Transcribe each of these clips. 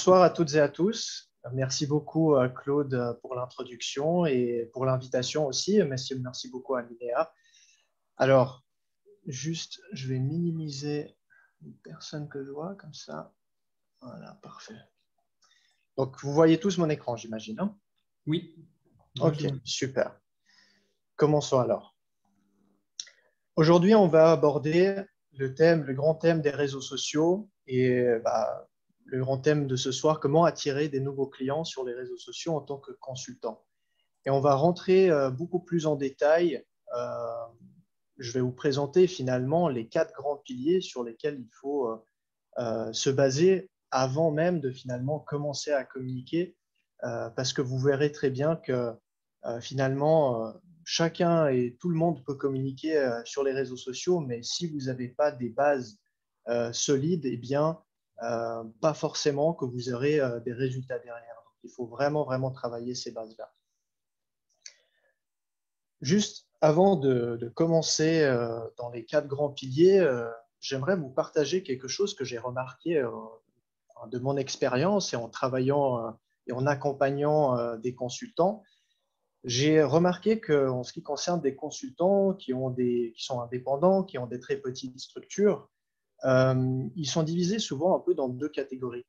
Bonsoir à toutes et à tous. Merci beaucoup, Claude, pour l'introduction et pour l'invitation aussi. Merci beaucoup à Linéa. Alors, juste, je vais minimiser les personnes que je vois, comme ça. Voilà, parfait. Donc, vous voyez tous mon écran, j'imagine, hein? Oui. Ok, super. Commençons alors. Aujourd'hui, on va aborder le grand thème des réseaux sociaux et le grand thème de ce soir, comment attirer des nouveaux clients sur les réseaux sociaux en tant que consultant. Et on va rentrer beaucoup plus en détail. Je vais vous présenter finalement les 4 grands piliers sur lesquels il faut se baser avant même de finalement commencer à communiquer, parce que vous verrez très bien que finalement, chacun et tout le monde peut communiquer sur les réseaux sociaux, mais si vous n'avez pas des bases solides, eh bien, pas forcément que vous aurez des résultats derrière. Donc, il faut vraiment, vraiment travailler ces bases-là. Juste avant de commencer dans les 4 grands piliers, j'aimerais vous partager quelque chose que j'ai remarqué de mon expérience et en travaillant et en accompagnant des consultants. J'ai remarqué qu'en ce qui concerne des consultants qui sont indépendants, qui ont des très petites structures, ils sont divisés souvent un peu dans 2 catégories.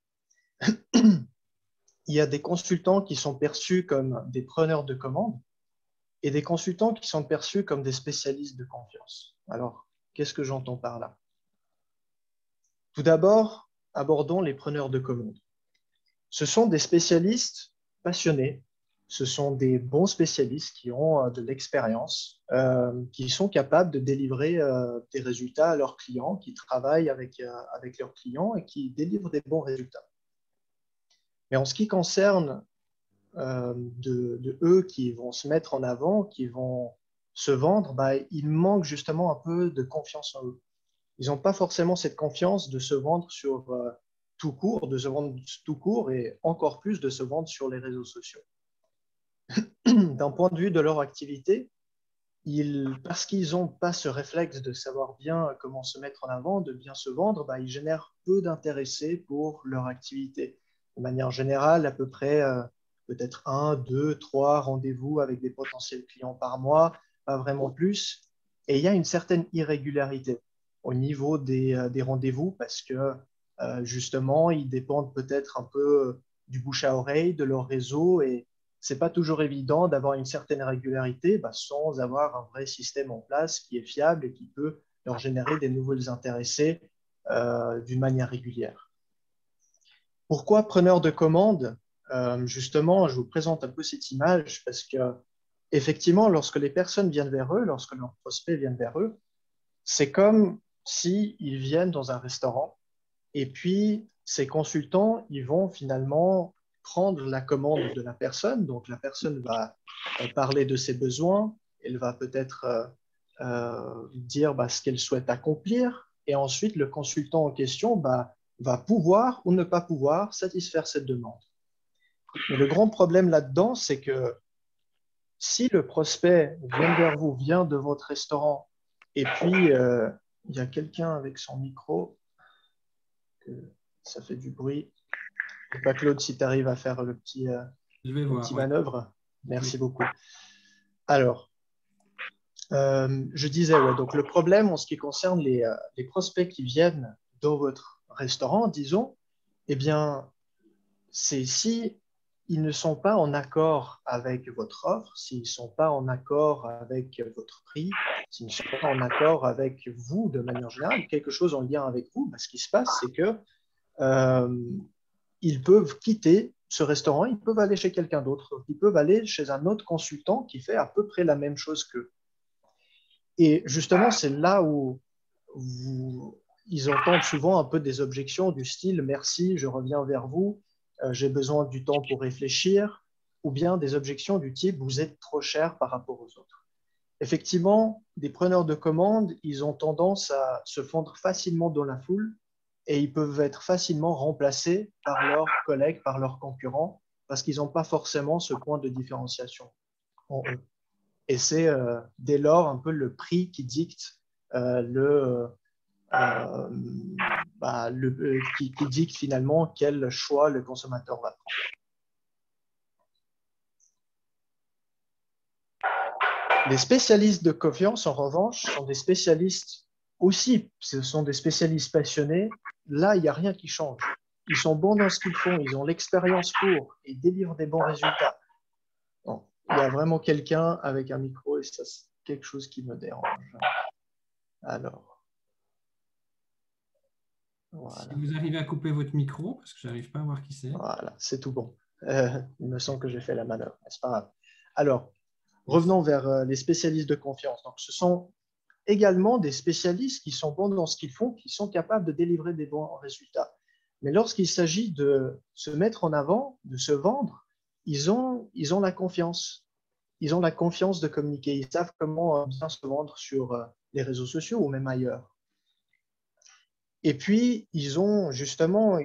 Il y a des consultants qui sont perçus comme des preneurs de commandes et des consultants qui sont perçus comme des spécialistes de confiance. Alors, qu'est-ce que j'entends par là? Tout d'abord, abordons les preneurs de commandes. Ce sont des spécialistes passionnés, ce sont des bons spécialistes qui ont de l'expérience, qui sont capables de délivrer des résultats à leurs clients, qui travaillent avec leurs clients et qui délivrent des bons résultats. Mais en ce qui concerne de eux qui vont se mettre en avant, qui vont se vendre, ils manquent justement un peu de confiance en eux. Ils n'ont pas forcément cette confiance de se vendre sur tout court, de se vendre tout court et encore plus de se vendre sur les réseaux sociaux. D'un point de vue de leur activité, parce qu'ils n'ont pas ce réflexe de savoir bien comment se mettre en avant, de bien se vendre, ils génèrent peu d'intéressés pour leur activité. De manière générale, à peu près peut-être 1, 2, 3 rendez-vous avec des potentiels clients par mois, pas vraiment plus. Et il y a une certaine irrégularité au niveau des rendez-vous parce que justement, ils dépendent peut-être un peu du bouche à oreille, de leur réseau et c'est pas toujours évident d'avoir une certaine régularité sans avoir un vrai système en place qui est fiable et qui peut leur générer des nouveaux intéressés d'une manière régulière. Pourquoi preneur de commande? Justement, je vous présente un peu cette image parce que effectivement, lorsque les personnes viennent vers eux, lorsque leurs prospects viennent vers eux, c'est comme s'ils viennent dans un restaurant et puis ces consultants, ils vont finalement prendre la commande de la personne. Donc la personne va parler de ses besoins, elle va peut-être dire ce qu'elle souhaite accomplir et ensuite le consultant en question va pouvoir ou ne pas pouvoir satisfaire cette demande. Mais le grand problème là-dedans, c'est que si le prospect vient vers vous, vient de votre restaurant, et puis il y a quelqu'un avec son micro, que ça fait du bruit. Je ne sais pas, Claude, si tu arrives à faire le petit manœuvre. Merci beaucoup. Alors, je disais, donc le problème en ce qui concerne les prospects qui viennent dans votre restaurant, disons, eh bien, c'est si ils ne sont pas en accord avec votre offre, s'ils ne sont pas en accord avec votre prix, s'ils ne sont pas en accord avec vous de manière générale, quelque chose en lien avec vous, ce qui se passe, c'est que ils peuvent quitter ce restaurant, ils peuvent aller chez quelqu'un d'autre, ils peuvent aller chez un autre consultant qui fait à peu près la même chose qu'eux. Et justement, c'est là où ils entendent souvent un peu des objections du style « merci, je reviens vers vous, j'ai besoin du temps pour réfléchir » ou bien des objections du type « vous êtes trop cher par rapport aux autres ». Effectivement, des preneurs de commandes, ils ont tendance à se fondre facilement dans la foule et ils peuvent être facilement remplacés par leurs collègues, par leurs concurrents, parce qu'ils n'ont pas forcément ce point de différenciation en eux. Et c'est dès lors un peu le prix qui dicte qui dicte finalement quel choix le consommateur va prendre. Les spécialistes de confiance, en revanche, sont des spécialistes aussi, ce sont des spécialistes passionnés. Là, il n'y a rien qui change. Ils sont bons dans ce qu'ils font, ils ont l'expérience pour, et délivrent des bons résultats. Bon, il y a vraiment quelqu'un avec un micro et ça, c'est quelque chose qui me dérange. Alors, voilà. Si vous arrivez à couper votre micro, parce que je n'arrive pas à voir qui c'est. Voilà, c'est tout bon. Il me semble que j'ai fait la manœuvre, mais c'est pas grave. Alors, revenons vers les spécialistes de confiance. Donc, ce sont également des spécialistes qui sont bons dans ce qu'ils font, qui sont capables de délivrer des bons résultats. Mais lorsqu'il s'agit de se mettre en avant, de se vendre, ils ont la confiance. Ils ont la confiance de communiquer. Ils savent comment bien se vendre sur les réseaux sociaux ou même ailleurs. Et puis, ils ont justement,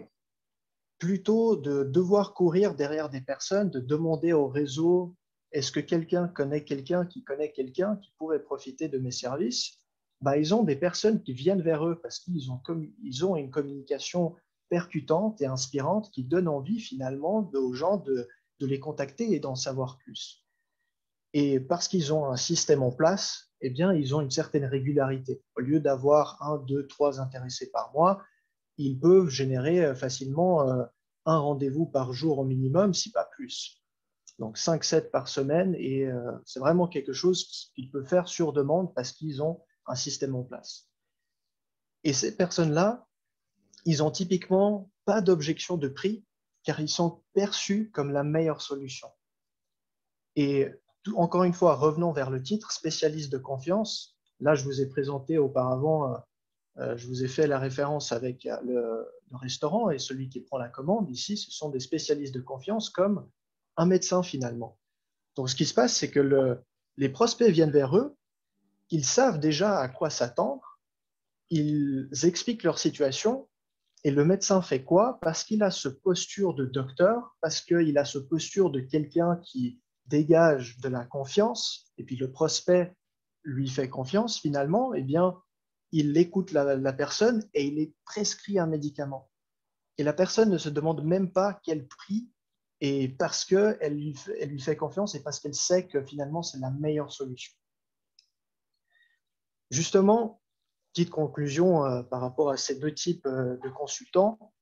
plutôt de devoir courir derrière des personnes, de demander au réseau, est-ce que quelqu'un connaît quelqu'un qui connaît quelqu'un qui pourrait profiter de mes services? Ils ont des personnes qui viennent vers eux parce qu'ils ont une communication percutante et inspirante qui donne envie finalement aux gens de les contacter et d'en savoir plus. Et parce qu'ils ont un système en place, eh bien, ils ont une certaine régularité. Au lieu d'avoir 1, 2, 3 intéressés par mois, ils peuvent générer facilement un rendez-vous par jour au minimum, si pas plus. Donc 5-7 par semaine, et c'est vraiment quelque chose qu'ils peuvent faire sur demande parce qu'ils ont un système en place. Et ces personnes-là, ils n'ont typiquement pas d'objection de prix, car ils sont perçus comme la meilleure solution. Et encore une fois, revenons vers le titre, spécialiste de confiance. Là, je vous ai présenté auparavant, je vous ai fait la référence avec le restaurant et celui qui prend la commande. Ici, ce sont des spécialistes de confiance comme un médecin finalement. Donc, ce qui se passe, c'est que les prospects viennent vers eux, ils savent déjà à quoi s'attendre, ils expliquent leur situation et le médecin fait quoi? Parce qu'il a ce posture de docteur, parce qu'il a ce posture de quelqu'un qui dégage de la confiance, et puis le prospect lui fait confiance finalement, eh bien, il écoute la personne et il est prescrit un médicament. Et la personne ne se demande même pas quel prix, et parce qu'elle lui fait confiance et parce qu'elle sait que finalement c'est la meilleure solution. Justement, petite conclusion par rapport à ces deux types de consultants,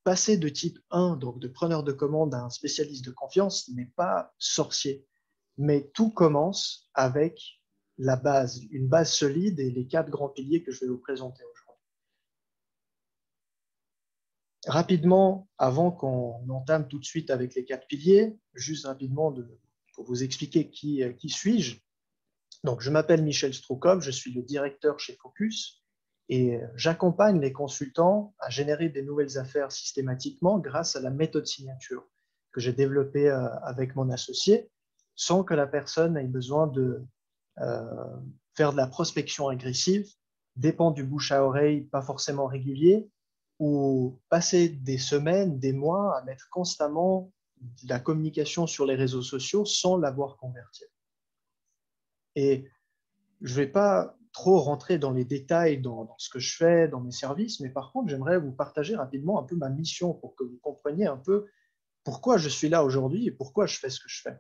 passer de type 1, donc de preneur de commande, à un spécialiste de confiance n'est pas sorcier, mais tout commence avec la base, une base solide et les 4 grands piliers que je vais vous présenter aujourd'hui. Rapidement, avant qu'on entame tout de suite avec les 4 piliers, juste rapidement pour vous expliquer qui suis-je. Donc, je m'appelle Michel Stroukov, je suis le directeur chez Focus et j'accompagne les consultants à générer des nouvelles affaires systématiquement grâce à la méthode signature que j'ai développée avec mon associé sans que la personne ait besoin de faire de la prospection agressive, dépendre du bouche à oreille pas forcément régulier ou passer des semaines, des mois à mettre constamment de la communication sur les réseaux sociaux sans l'avoir converti. Et je ne vais pas trop rentrer dans les détails dans ce que je fais, dans mes services, mais par contre, j'aimerais vous partager rapidement un peu ma mission pour que vous compreniez un peu pourquoi je suis là aujourd'hui et pourquoi je fais ce que je fais.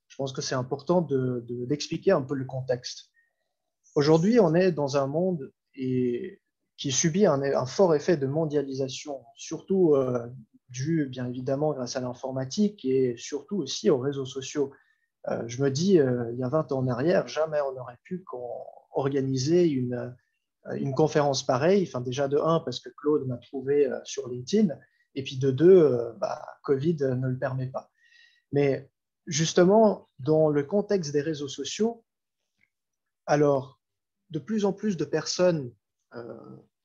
Je pense que c'est important d'expliquer un peu le contexte. Aujourd'hui, on est dans un monde qui subit un fort effet de mondialisation, surtout dû bien évidemment grâce à l'informatique et surtout aussi aux réseaux sociaux. Je me dis, il y a 20 ans en arrière, jamais on n'aurait pu organiser une conférence pareille. Enfin, déjà de 1, parce que Claude m'a trouvé sur LinkedIn, et puis de 2, Covid ne le permet pas. Mais justement, dans le contexte des réseaux sociaux, alors, de plus en plus de personnes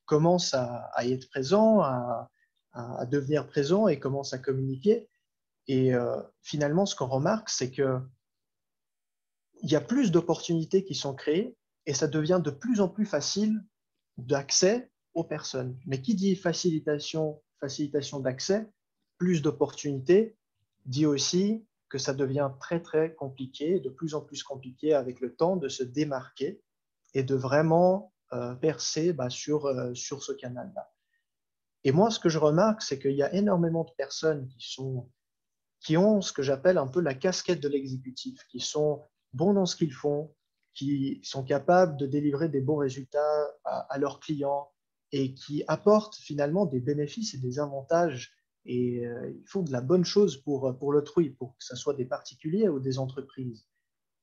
commencent à y être présents, à devenir présents et commencent à communiquer. Et finalement, ce qu'on remarque, c'est que il y a plus d'opportunités qui sont créées et ça devient de plus en plus facile d'accès aux personnes. Mais qui dit facilitation d'accès, plus d'opportunités, dit aussi que ça devient très, très compliqué, de plus en plus compliqué avec le temps de se démarquer et de vraiment percer sur ce canal-là. Et moi, ce que je remarque, c'est qu'il y a énormément de personnes qui ont ce que j'appelle un peu la casquette de l'exécutif, qui sont bons dans ce qu'ils font, qui sont capables de délivrer des bons résultats à leurs clients et qui apportent finalement des bénéfices et des avantages. Et ils font de la bonne chose pour l'autrui, pour que ce soit des particuliers ou des entreprises.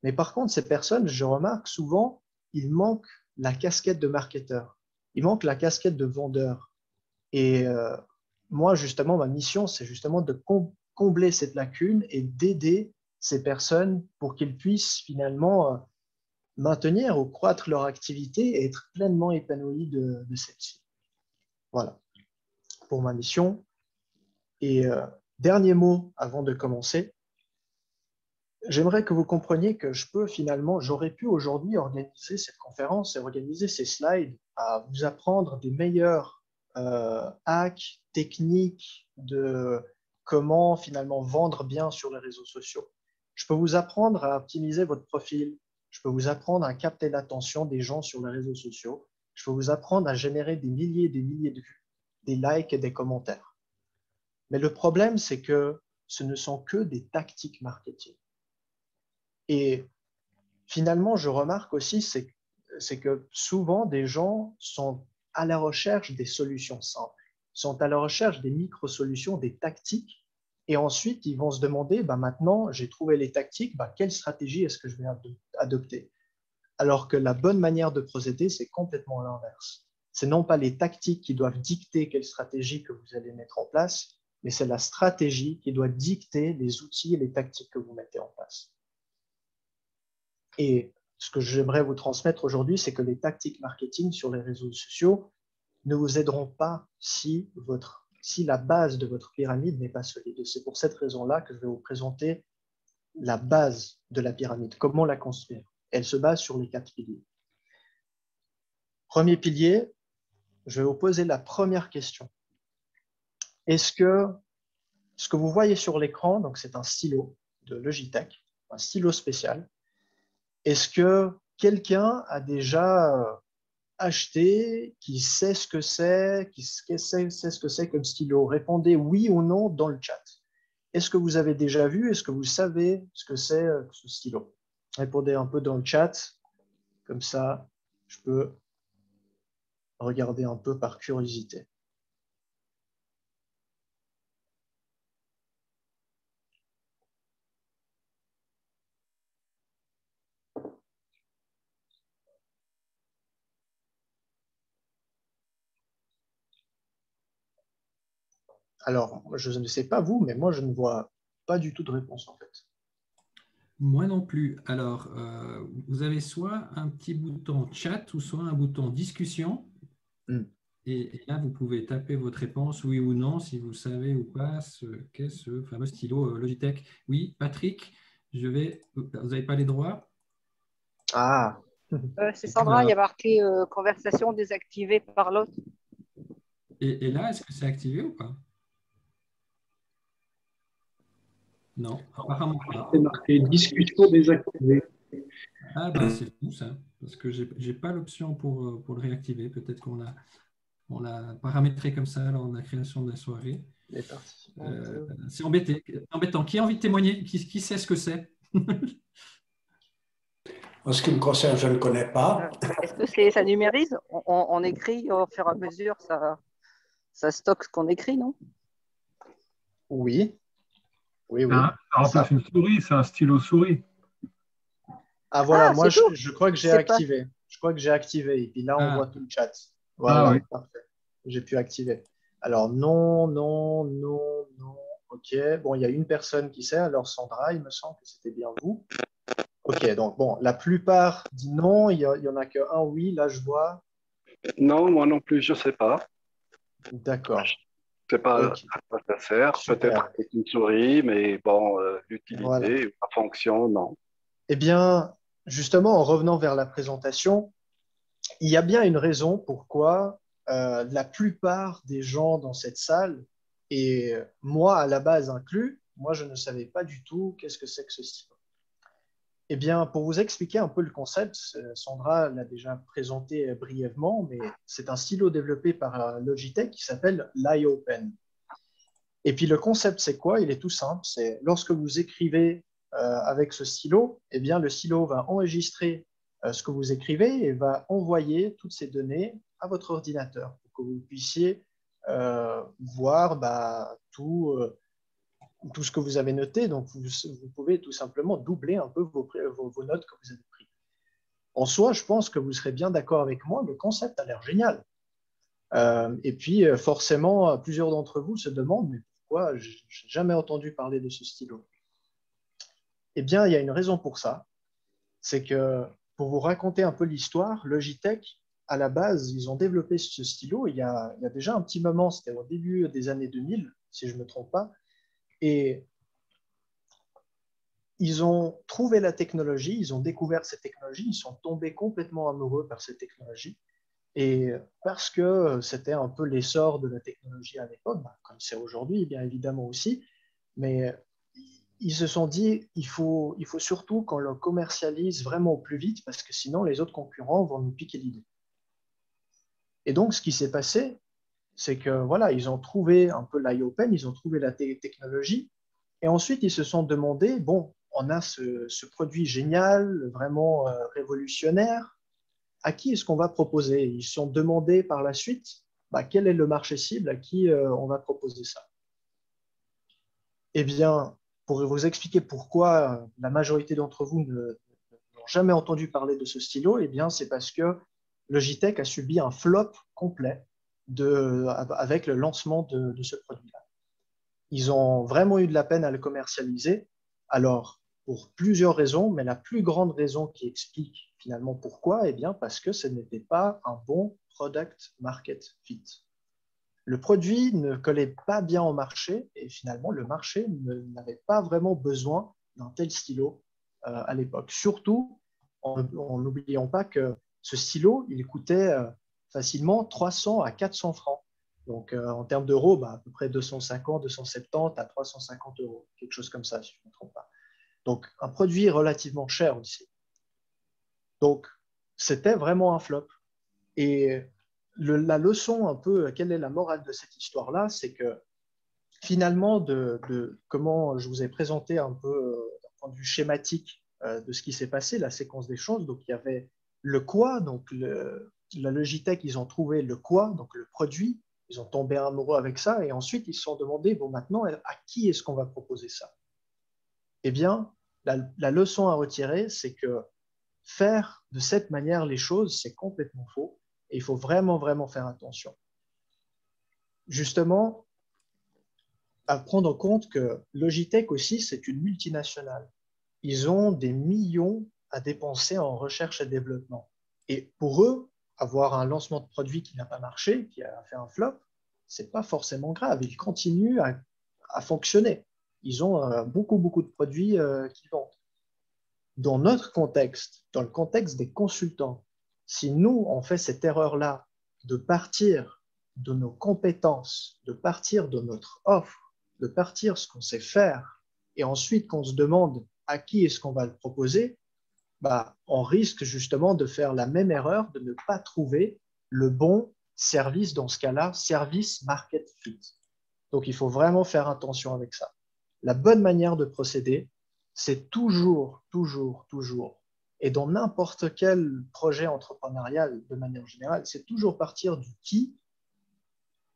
Mais par contre, ces personnes, je remarque souvent, il manque la casquette de marketeur, il manque la casquette de vendeur. Et moi, justement, ma mission, c'est justement de combler cette lacune et d'aider ces personnes pour qu'ils puissent finalement maintenir ou croître leur activité et être pleinement épanouis de celle-ci. Voilà pour ma mission. Et dernier mot avant de commencer, j'aimerais que vous compreniez que j'aurais pu aujourd'hui organiser cette conférence et organiser ces slides à vous apprendre des meilleurs hacks, techniques de comment finalement vendre bien sur les réseaux sociaux. Je peux vous apprendre à optimiser votre profil. Je peux vous apprendre à capter l'attention des gens sur les réseaux sociaux. Je peux vous apprendre à générer des milliers et des milliers de vues, des likes et des commentaires. Mais le problème, c'est que ce ne sont que des tactiques marketing. Et finalement, je remarque aussi, c'est que souvent, des gens sont à la recherche des solutions simples, sont à la recherche des micro-solutions, des tactiques, et ensuite, ils vont se demander, maintenant, j'ai trouvé les tactiques, quelle stratégie est-ce que je vais adopter? Alors que la bonne manière de procéder, c'est complètement l'inverse. Ce non pas les tactiques qui doivent dicter quelle stratégie que vous allez mettre en place, mais c'est la stratégie qui doit dicter les outils et les tactiques que vous mettez en place. Et ce que j'aimerais vous transmettre aujourd'hui, c'est que les tactiques marketing sur les réseaux sociaux ne vous aideront pas si la base de votre pyramide n'est pas solide. C'est pour cette raison-là que je vais vous présenter la base de la pyramide, comment la construire. Elle se base sur les 4 piliers. Premier pilier, je vais vous poser la première question. Est-ce que ce que vous voyez sur l'écran, donc c'est un stylo de Logitech, un stylo spécial, est-ce que quelqu'un a déjà acheté, qui sait ce que c'est, qui sait ce que c'est comme stylo? Répondez oui ou non dans le chat. Est-ce que vous avez déjà vu? Est-ce que vous savez ce que c'est ce stylo? Répondez un peu dans le chat, comme ça je peux regarder un peu par curiosité. Alors, je ne sais pas vous, mais moi, je ne vois pas du tout de réponse en fait. Moi non plus. Alors, vous avez soit un petit bouton chat ou soit un bouton discussion. Et là, vous pouvez taper votre réponse, oui ou non, si vous savez ou pas ce qu'est ce fameux stylo Logitech. Oui, Patrick, vous n'avez pas les droits? Ah, C'est Sandra, il y a marqué conversation désactivée par l'autre. Et là, est-ce que c'est activé ou pas? Non, apparemment pas. C'est marqué discussion désactivée. Ah, c'est fou ça, parce que je n'ai pas l'option pour le réactiver. Peut-être qu'on l'a paramétré comme ça lors de la création de la soirée. C'est embêtant. Qui a envie de témoigner? Qui sait ce que c'est? En ce qui me concerne, je ne connais pas. Est-ce que ça numérise? On écrit au fur et à mesure, ça stocke ce qu'on écrit, non? Oui. Oui. Ça remplace une souris, c'est un stylo souris. Ah voilà, moi je crois que j'ai activé. Je crois que j'ai activé. Et puis là, on voit tout le chat. Voilà, oui. Parfait. J'ai pu activer. Alors non. Ok. Bon, il y a une personne qui sait. Alors Sandra, il me semble que c'était bien vous. Ok, donc bon, la plupart dit non. Il y en a que un oui. Là, je vois. Non, moi non plus, je ne sais pas. D'accord. Je ne sais pas à quoi ça sert. Peut-être avec une souris, mais bon, l'utilité, la fonction, non. Eh bien, justement, en revenant vers la présentation, il y a bien une raison pourquoi la plupart des gens dans cette salle, et moi à la base inclus, moi je ne savais pas du tout qu'est-ce que c'est que ce stylo. Eh bien, pour vous expliquer un peu le concept, Sandra l'a déjà présenté brièvement, mais c'est un stylo développé par Logitech qui s'appelle l'IOPen. Et puis le concept, c'est quoi? Il est tout simple. C'est lorsque vous écrivez avec ce stylo, eh bien, le stylo va enregistrer ce que vous écrivez et va envoyer toutes ces données à votre ordinateur pour que vous puissiez voir tout ce que vous avez noté. Donc, vous pouvez tout simplement doubler un peu vos notes que vous avez prises. En soi, je pense que vous serez bien d'accord avec moi, le concept a l'air génial. Et puis, forcément, plusieurs d'entre vous se demandent, mais pourquoi je n'ai jamais entendu parler de ce stylo? Eh bien, il y a une raison pour ça. C'est que, pour vous raconter un peu l'histoire, Logitech, à la base, ils ont développé ce stylo il y a déjà un petit moment, c'était au début des années 2000, si je ne me trompe pas. Et ils ont trouvé la technologie, ils ont découvert cette technologie, ils sont tombés complètement amoureux par cette technologie. Et parce que c'était un peu l'essor de la technologie à l'époque, comme c'est aujourd'hui, bien évidemment aussi, mais ils se sont dit il faut surtout qu'on le commercialise vraiment au plus vite, parce que sinon les autres concurrents vont nous piquer l'idée. Et donc, ce qui s'est passé, c'est que voilà, ils ont trouvé un peu l'IOPen, ils ont trouvé la technologie, et ensuite ils se sont demandé, bon, on a ce produit génial, vraiment révolutionnaire, à qui est-ce qu'on va proposer? Ils se sont demandé par la suite, quel est le marché cible, à qui on va proposer ça? Eh bien, pour vous expliquer pourquoi la majorité d'entre vous n'ont jamais entendu parler de ce stylo, eh bien, c'est parce que Logitech a subi un flop complet avec le lancement de ce produit-là. Ils ont vraiment eu de la peine à le commercialiser. Alors, pour plusieurs raisons, mais la plus grande raison qui explique finalement pourquoi, eh bien, parce que ce n'était pas un bon product market fit. Le produit ne collait pas bien au marché et finalement, le marché n'avait pas vraiment besoin d'un tel stylo à l'époque. Surtout, en n'oubliant pas que ce stylo, il coûtait facilement 300 à 400 francs. Donc, en termes d'euros, à peu près 250, 270 à 350 euros, quelque chose comme ça, si je ne me trompe pas. Donc, un produit relativement cher aussi. Donc, c'était vraiment un flop. Et la leçon un peu, quelle est la morale de cette histoire-là, c'est que finalement, de comment je vous ai présenté un peu d'un point de vue schématique de ce qui s'est passé, la séquence des choses, donc il y avait le quoi, donc la Logitech, ils ont trouvé le quoi, donc le produit, ils ont tombé amoureux avec ça, et ensuite ils se sont demandé, bon maintenant, à qui est-ce qu'on va proposer ça? Eh bien, la leçon à retirer, c'est que faire de cette manière les choses, c'est complètement faux, et il faut vraiment, vraiment faire attention. Justement, à prendre en compte que Logitech aussi, c'est une multinationale. Ils ont des millions à dépenser en recherche et développement. Et pour eux, avoir un lancement de produit qui n'a pas marché, qui a fait un flop, ce n'est pas forcément grave. Ils continuent à fonctionner. Ils ont beaucoup, beaucoup de produits qu'ils vendent. Dans notre contexte, dans le contexte des consultants, si nous, on fait cette erreur-là de partir de nos compétences, de partir de notre offre, de partir ce qu'on sait faire, et ensuite qu'on se demande à qui est-ce qu'on va le proposer, on risque justement de faire la même erreur, de ne pas trouver le bon service dans ce cas-là, service market fit. Donc, il faut vraiment faire attention avec ça. La bonne manière de procéder, c'est toujours, toujours, toujours, et dans n'importe quel projet entrepreneurial de manière générale, c'est toujours partir du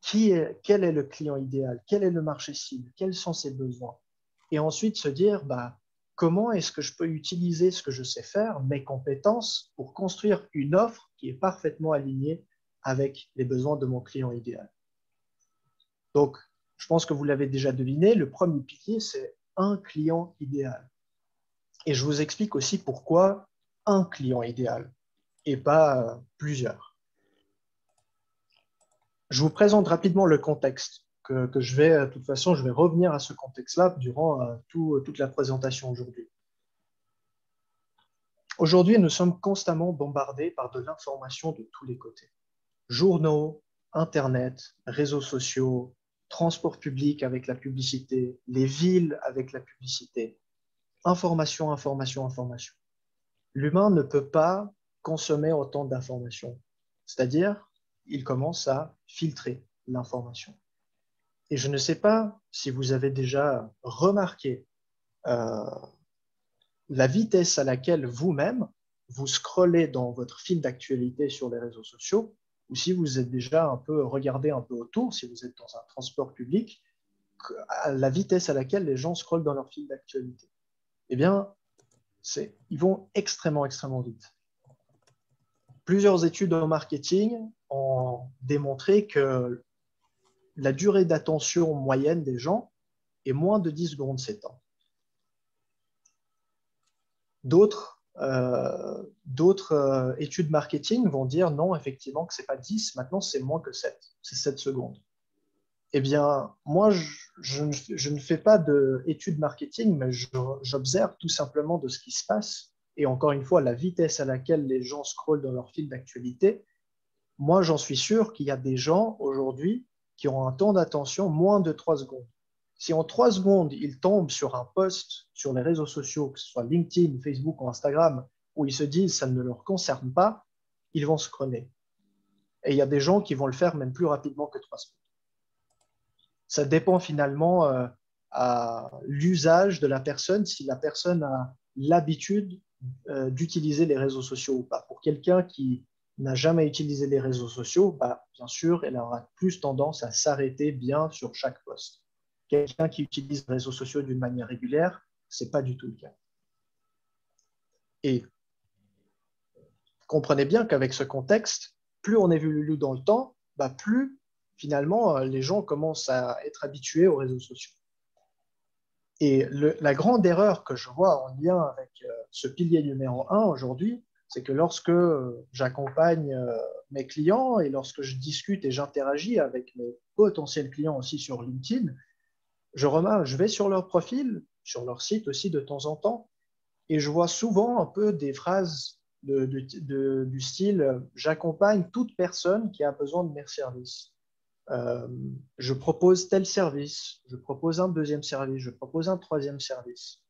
quel est le client idéal, quel est le marché cible, quels sont ses besoins, et ensuite se dire comment est-ce que je peux utiliser ce que je sais faire, mes compétences, pour construire une offre qui est parfaitement alignée avec les besoins de mon client idéal. Donc, je pense que vous l'avez déjà deviné, le premier pilier, c'est un client idéal. Et je vous explique aussi pourquoi un client idéal et pas plusieurs. Je vous présente rapidement le contexte que je vais, de toute façon, je vais revenir à ce contexte-là durant toute la présentation aujourd'hui. Aujourd'hui, nous sommes constamment bombardés par de l'information de tous les côtés. Journaux, Internet, réseaux sociaux, transport public avec la publicité, les villes avec la publicité. Information, information, information. l'humain ne peut pas consommer autant d'informations. C'est-à-dire, il commence à filtrer l'information. Et je ne sais pas si vous avez déjà remarqué la vitesse à laquelle vous-même, vous scrollez dans votre fil d'actualité sur les réseaux sociaux, ou si vous êtes déjà un peu regardé un peu autour, si vous êtes dans un transport public, à la vitesse à laquelle les gens scrollent dans leur fil d'actualité. Eh bien, ils vont extrêmement, extrêmement vite. Plusieurs études en marketing ont démontré que la durée d'attention moyenne des gens est moins de 10 secondes, 7 ans. D'autres études marketing vont dire non, effectivement, que ce n'est pas 10, maintenant c'est moins que 7, c'est 7 secondes. Eh bien, moi, je ne fais pas d'études marketing, mais j'observe tout simplement de ce qui se passe. Et encore une fois, la vitesse à laquelle les gens scrollent dans leur fil d'actualité, moi, j'en suis sûr qu'il y a des gens aujourd'hui qui ont un temps d'attention moins de 3 secondes. Si en 3 secondes, ils tombent sur un post sur les réseaux sociaux, que ce soit LinkedIn, Facebook ou Instagram, où ils se disent ça ne leur concerne pas, ils vont scroller. Et il y a des gens qui vont le faire même plus rapidement que 3 secondes. Ça dépend finalement à l'usage de la personne, si la personne a l'habitude d'utiliser les réseaux sociaux ou pas. Pour quelqu'un qui n'a jamais utilisé les réseaux sociaux, bien sûr, elle aura plus tendance à s'arrêter bien sur chaque post. Quelqu'un qui utilise les réseaux sociaux d'une manière régulière, ce n'est pas du tout le cas. Et comprenez bien qu'avec ce contexte, plus on évolue dans le temps, plus finalement les gens commencent à être habitués aux réseaux sociaux. Et la grande erreur que je vois en lien avec ce pilier numéro 1 aujourd'hui, c'est que lorsque j'accompagne mes clients et lorsque je discute et j'interagis avec mes potentiels clients aussi sur LinkedIn, je remarque, je vais sur leur profil, sur leur site aussi de temps en temps, et je vois souvent un peu des phrases du style « J'accompagne toute personne qui a besoin de mes services ». Je propose tel service, je propose un deuxième service, je propose un troisième service.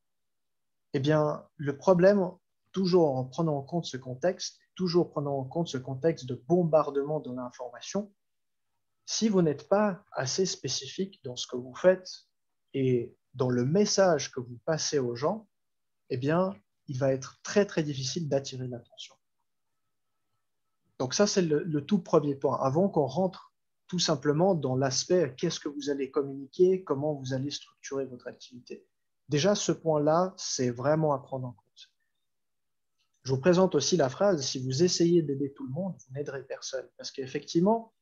Eh bien, le problème, toujours en prenant en compte ce contexte, toujours prenant en compte ce contexte de bombardement de l'information, si vous n'êtes pas assez spécifique dans ce que vous faites et dans le message que vous passez aux gens, eh bien, il va être très, très difficile d'attirer l'attention. Donc ça, c'est le tout premier point. Avant qu'on rentre tout simplement dans l'aspect qu'est-ce que vous allez communiquer, comment vous allez structurer votre activité. Déjà, ce point-là, c'est vraiment à prendre en compte. Je vous présente aussi la phrase « Si vous essayez d'aider tout le monde, vous n'aiderez personne ». Parce qu'effectivement,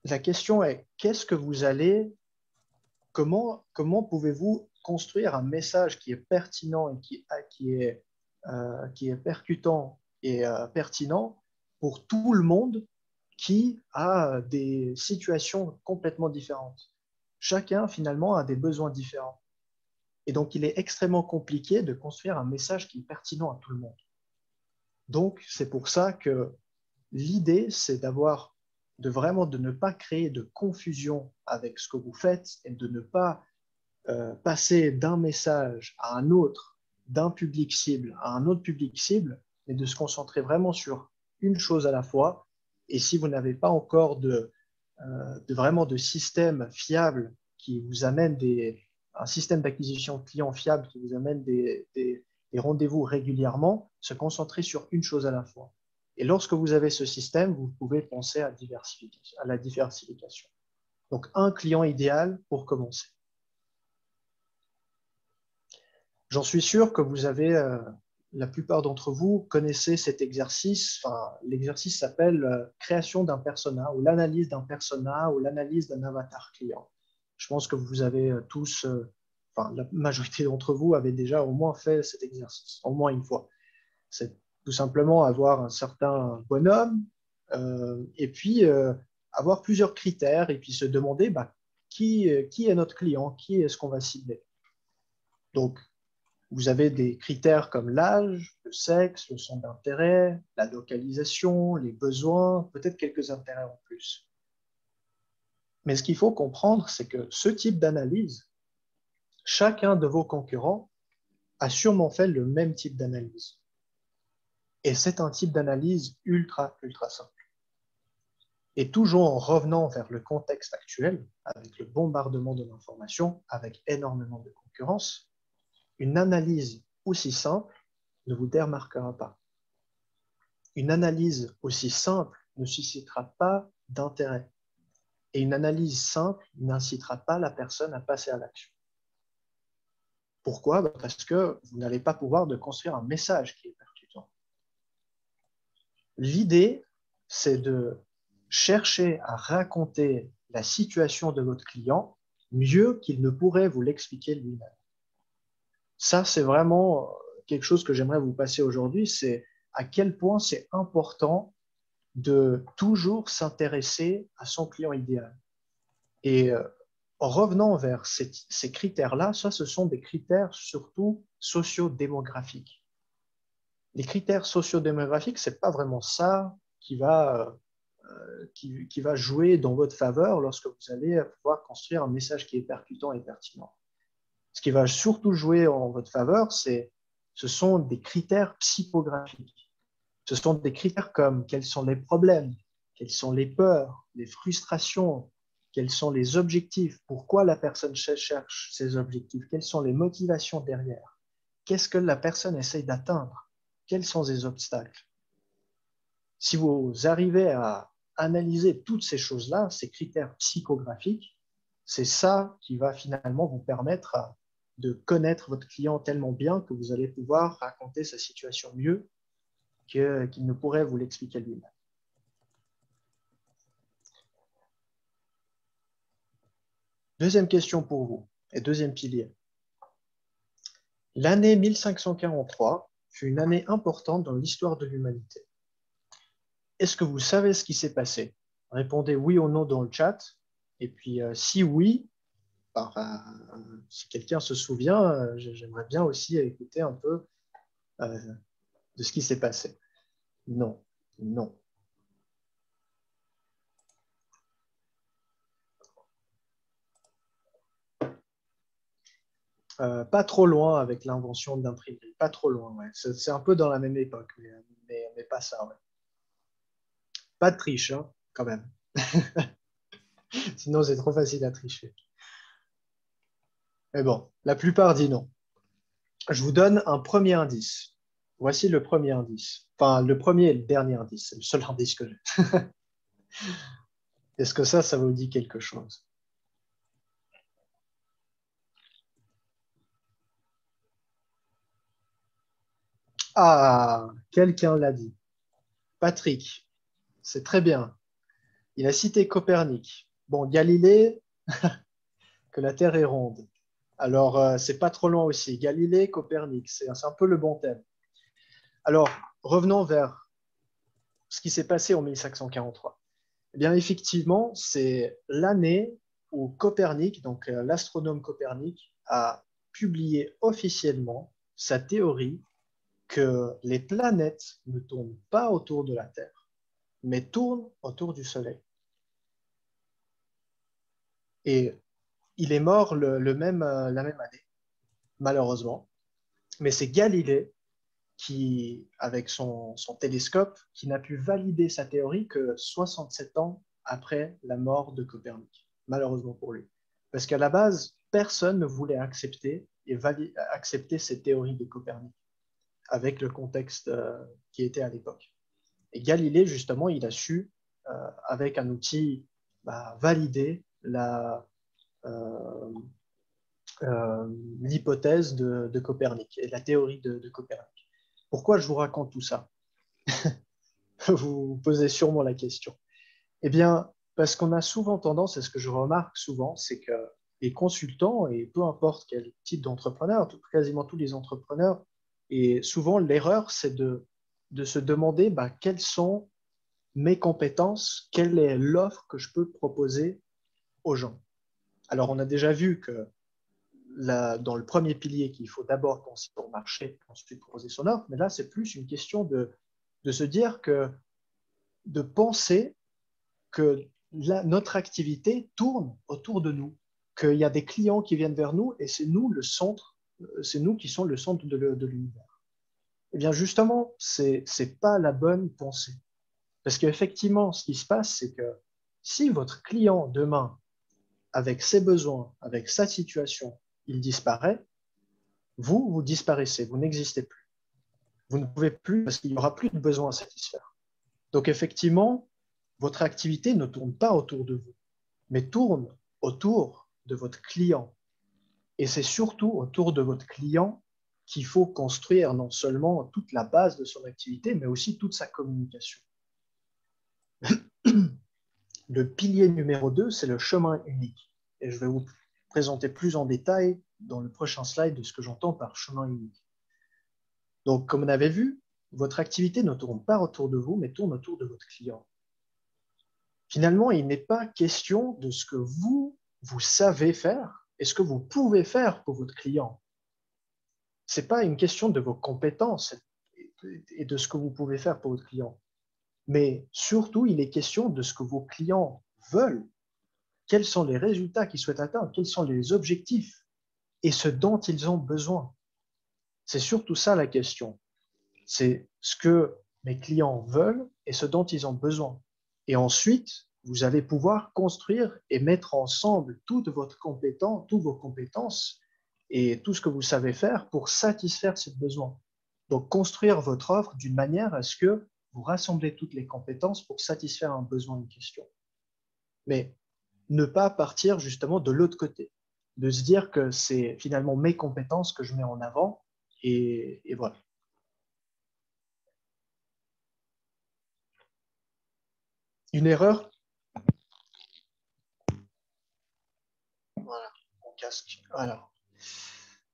la question est qu'est-ce que vous allez, comment pouvez-vous construire un message qui est pertinent et qui est percutant et pertinent pour tout le monde qui a des situations complètement différentes. Chacun, finalement, a des besoins différents. Et donc, il est extrêmement compliqué de construire un message qui est pertinent à tout le monde. Donc, c'est pour ça que l'idée, c'est vraiment de ne pas créer de confusion avec ce que vous faites et de ne pas passer d'un message à un autre, d'un public cible à un autre public cible, mais de se concentrer vraiment sur une chose à la fois. Et si vous n'avez pas encore vraiment de système fiable qui vous amène un système d'acquisition client fiable qui vous amène des rendez-vous régulièrement, se concentrer sur une chose à la fois. Et lorsque vous avez ce système, vous pouvez penser à la diversification. Donc, un client idéal pour commencer. J'en suis sûr que vous avez, la plupart d'entre vous connaissez cet exercice. Enfin, l'exercice s'appelle création d'un persona ou l'analyse d'un persona ou l'analyse d'un avatar client. Je pense que vous avez tous, la majorité d'entre vous avez déjà au moins fait cet exercice, au moins une fois. C'est tout simplement avoir un certain bonhomme et puis avoir plusieurs critères et puis se demander qui est notre client, qui est-ce qu'on va cibler. Donc, vous avez des critères comme l'âge, le sexe, le centre d'intérêt, la localisation, les besoins, peut-être quelques intérêts en plus. Mais ce qu'il faut comprendre, c'est que ce type d'analyse, chacun de vos concurrents a sûrement fait le même type d'analyse. Et c'est un type d'analyse ultra simple. Et toujours en revenant vers le contexte actuel, avec le bombardement de l'information, avec énormément de concurrence, une analyse aussi simple ne vous démarquera pas. Une analyse aussi simple ne suscitera pas d'intérêt. Et une analyse simple n'incitera pas la personne à passer à l'action. Pourquoi? Parce que vous n'allez pas pouvoir construire un message qui est percutant. L'idée, c'est de chercher à raconter la situation de votre client mieux qu'il ne pourrait vous l'expliquer lui-même. Ça, c'est vraiment quelque chose que j'aimerais vous passer aujourd'hui, c'est à quel point c'est important de toujours s'intéresser à son client idéal. Et en revenant vers ces critères-là, ça, ce sont des critères surtout sociodémographiques. Les critères sociodémographiques, ce n'est pas vraiment ça qui va jouer dans votre faveur lorsque vous allez pouvoir construire un message qui est percutant et pertinent. Ce qui va surtout jouer en votre faveur, ce sont des critères psychographiques. Ce sont des critères comme quels sont les problèmes, quelles sont les peurs, les frustrations, quels sont les objectifs, pourquoi la personne cherche ces objectifs, quelles sont les motivations derrière, qu'est-ce que la personne essaye d'atteindre, quels sont les obstacles. Si vous arrivez à analyser toutes ces choses-là, ces critères psychographiques, c'est ça qui va finalement vous permettre de connaître votre client tellement bien que vous allez pouvoir raconter sa situation mieux qu'il ne pourrait vous l'expliquer lui-même. Deuxième question pour vous, et deuxième pilier. L'année 1543 fut une année importante dans l'histoire de l'humanité. Est-ce que vous savez ce qui s'est passé? Répondez oui ou non dans le chat. Et puis, si oui, si quelqu'un se souvient, j'aimerais bien aussi écouter un peu de ce qui s'est passé. Non, non. Pas trop loin avec l'invention de l'imprimerie, pas trop loin. Ouais. C'est un peu dans la même époque, mais pas ça. Ouais. Pas de triche, hein, quand même. Sinon, c'est trop facile à tricher. Mais bon, la plupart disent non. Je vous donne un premier indice. Voici le premier indice. Enfin, le premier et le dernier indice. C'est le seul indice que j'ai. Est-ce que ça vous dit quelque chose? Ah, quelqu'un l'a dit. Patrick, c'est très bien. Il a cité Copernic. Bon, Galilée, que la Terre est ronde. Alors, c'est pas trop loin aussi. Galilée, Copernic, c'est un peu le bon thème. Alors, revenons vers ce qui s'est passé en 1543. Eh bien, effectivement, c'est l'année où Copernic, donc l'astronome Copernic, a publié officiellement sa théorie que les planètes ne tournent pas autour de la Terre, mais tournent autour du Soleil. Et il est mort la même année, malheureusement. Mais c'est Galilée qui, avec son télescope, qui n'a pu valider sa théorie que 67 ans après la mort de Copernic, malheureusement pour lui. Parce qu'à la base, personne ne voulait accepter cette théorie de Copernic, avec le contexte qui était à l'époque. Et Galilée, justement, il a su, avec un outil, valider l'hypothèse de Copernic et la théorie de Copernic. Pourquoi je vous raconte tout ça? Vous vous posez sûrement la question. Eh bien, parce qu'on a souvent tendance, et ce que je remarque souvent, c'est que les consultants, et peu importe quel type d'entrepreneur, quasiment tous les entrepreneurs, et souvent l'erreur, c'est de se demander quelles sont mes compétences, quelle est l'offre que je peux proposer aux gens. Alors, on a déjà vu que dans le premier pilier, qu'il faut d'abord penser au marché, ensuite proposer son offre, mais là, c'est plus une question de se dire de penser que notre activité tourne autour de nous, qu'il y a des clients qui viennent vers nous et c'est nous le centre c'est nous qui sommes le centre de l'univers. Eh bien, justement, ce n'est pas la bonne pensée. Parce qu'effectivement, ce qui se passe, c'est que si votre client, demain, avec ses besoins, avec sa situation, il disparaît, vous disparaissez, vous n'existez plus. Vous ne pouvez plus parce qu'il n'y aura plus de besoins à satisfaire. Donc, effectivement, votre activité ne tourne pas autour de vous, mais tourne autour de votre client. Et c'est surtout autour de votre client qu'il faut construire non seulement toute la base de son activité, mais aussi toute sa communication. Le pilier numéro 2, c'est le chemin unique. Et je vais vous présenter plus en détail dans le prochain slide de ce que j'entends par chemin unique. Donc, comme on avait vu, votre activité ne tourne pas autour de vous, mais tourne autour de votre client. Finalement, il n'est pas question de ce que vous savez faire et ce que vous pouvez faire pour votre client. Ce n'est pas une question de vos compétences et de ce que vous pouvez faire pour votre client. Mais surtout, il est question de ce que vos clients veulent. Quels sont les résultats qu'ils souhaitent atteindre? Quels sont les objectifs et ce dont ils ont besoin? C'est surtout ça la question. C'est ce que mes clients veulent et ce dont ils ont besoin. Et ensuite, vous allez pouvoir construire et mettre ensemble toutes vos compétences et tout ce que vous savez faire pour satisfaire ces besoins. Donc, construire votre offre d'une manière à ce que vous rassemblez toutes les compétences pour satisfaire un besoin, une question. Mais ne pas partir justement de l'autre côté, de se dire que c'est finalement mes compétences que je mets en avant et voilà. Une erreur. Voilà, mon casque. Alors,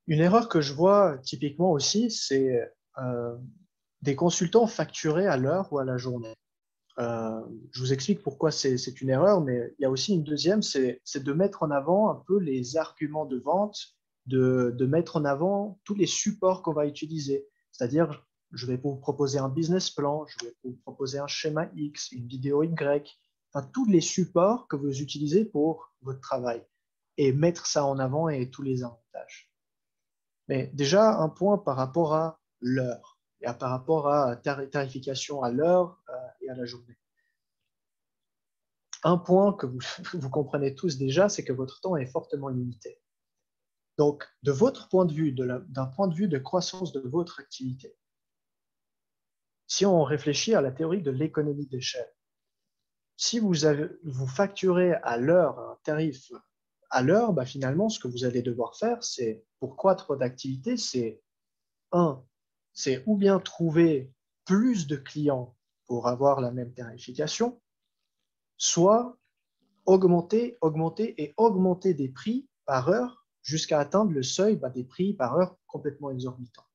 une erreur que je vois typiquement aussi, c'est des consultants facturés à l'heure ou à la journée. Je vous explique pourquoi c'est une erreur, mais il y a aussi une deuxième, c'est de mettre en avant un peu les arguments de vente, de mettre en avant tous les supports qu'on va utiliser. C'est-à-dire, je vais vous proposer un business plan, je vais vous proposer un schéma X, une vidéo Y, enfin, tous les supports que vous utilisez pour votre travail et mettre ça en avant et tous les avantages. Mais déjà, un point par rapport à l'heure et par rapport à tarification à l'heure et à la journée. Un point que vous comprenez tous déjà, c'est que votre temps est fortement limité. Donc, de votre point de vue, d'un point de vue de croissance de votre activité, si on réfléchit à la théorie de l'économie d'échelle, si vous facturez à l'heure un tarif à l'heure, bah finalement, ce que vous allez devoir faire, c'est pour croître votre activité, c'est ou bien trouver plus de clients pour avoir la même tarification, soit augmenter des prix par heure jusqu'à atteindre le seuil des prix par heure complètement exorbitants.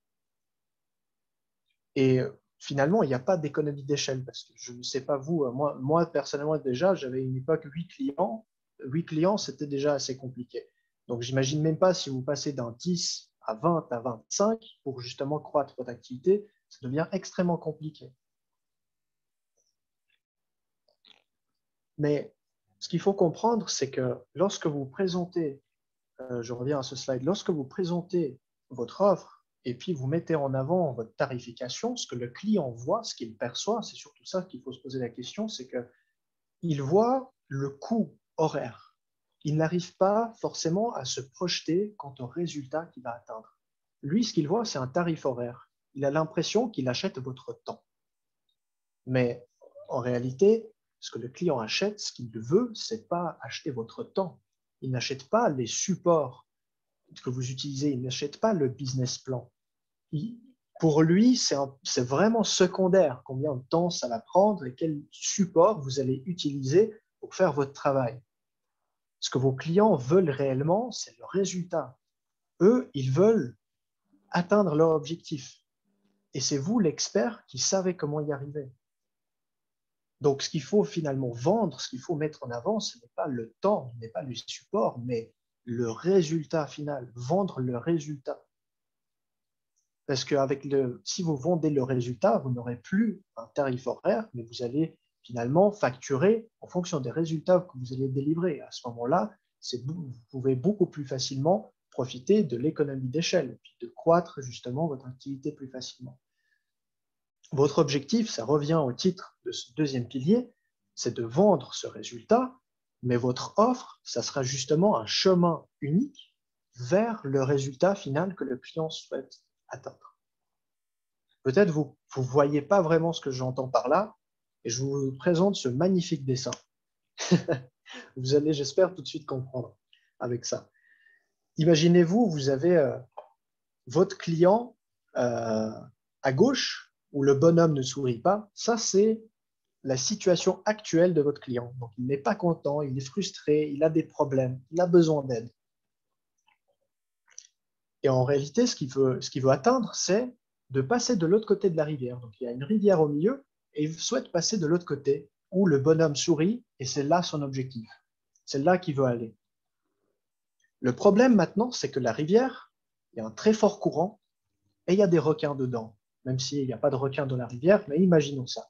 Et finalement, il n'y a pas d'économie d'échelle parce que je ne sais pas vous, moi personnellement déjà, j'avais une époque 8 clients. 8 clients, c'était déjà assez compliqué. Donc, j'imagine même pas si vous passez d'un 10 à 20 à 25 pour justement croître votre activité, ça devient extrêmement compliqué. Mais ce qu'il faut comprendre, c'est que lorsque vous présentez, je reviens à ce slide, lorsque vous présentez votre offre et puis vous mettez en avant votre tarification, ce que le client voit, ce qu'il perçoit, c'est surtout ça qu'il faut se poser la question, c'est qu'il voit le coût horaire. Il n'arrive pas forcément à se projeter quant au résultat qu'il va atteindre. Lui, ce qu'il voit, c'est un tarif horaire. Il a l'impression qu'il achète votre temps. Mais en réalité, ce que le client achète, ce qu'il veut, ce n'est pas acheter votre temps. Il n'achète pas les supports que vous utilisez, il n'achète pas le business plan. Pour lui, c'est vraiment secondaire combien de temps ça va prendre et quel support vous allez utiliser pour faire votre travail. Ce que vos clients veulent réellement, c'est le résultat. Eux, ils veulent atteindre leur objectif. Et c'est vous, l'expert, qui savez comment y arriver. Donc, ce qu'il faut finalement vendre, ce qu'il faut mettre en avant, ce n'est pas le temps, ce n'est pas le support, mais le résultat final, vendre le résultat. Parce que si vous vendez le résultat, vous n'aurez plus un tarif horaire, mais vous allez finalement facturer en fonction des résultats que vous allez délivrer. À ce moment-là, vous pouvez beaucoup plus facilement profiter de l'économie d'échelle et puis de croître justement votre activité plus facilement. Votre objectif, ça revient au titre de ce deuxième pilier, c'est de vendre ce résultat, mais votre offre, ça sera justement un chemin unique vers le résultat final que le client souhaite atteindre. Peut-être vous ne voyez pas vraiment ce que j'entends par là, et je vous présente ce magnifique dessin. Vous allez, j'espère, tout de suite comprendre avec ça. Imaginez-vous, vous avez votre client à gauche, où le bonhomme ne sourit pas. Ça, c'est la situation actuelle de votre client. Donc, il n'est pas content, il est frustré, il a des problèmes, il a besoin d'aide. Et en réalité, ce qu'il veut atteindre, c'est de passer de l'autre côté de la rivière. Donc, il y a une rivière au milieu et il souhaite passer de l'autre côté où le bonhomme sourit et c'est là son objectif. C'est là qu'il veut aller. Le problème maintenant, c'est que la rivière, il y a un très fort courant et il y a des requins dedans. Même s'il n'y a pas de requins dans la rivière, mais imaginons ça.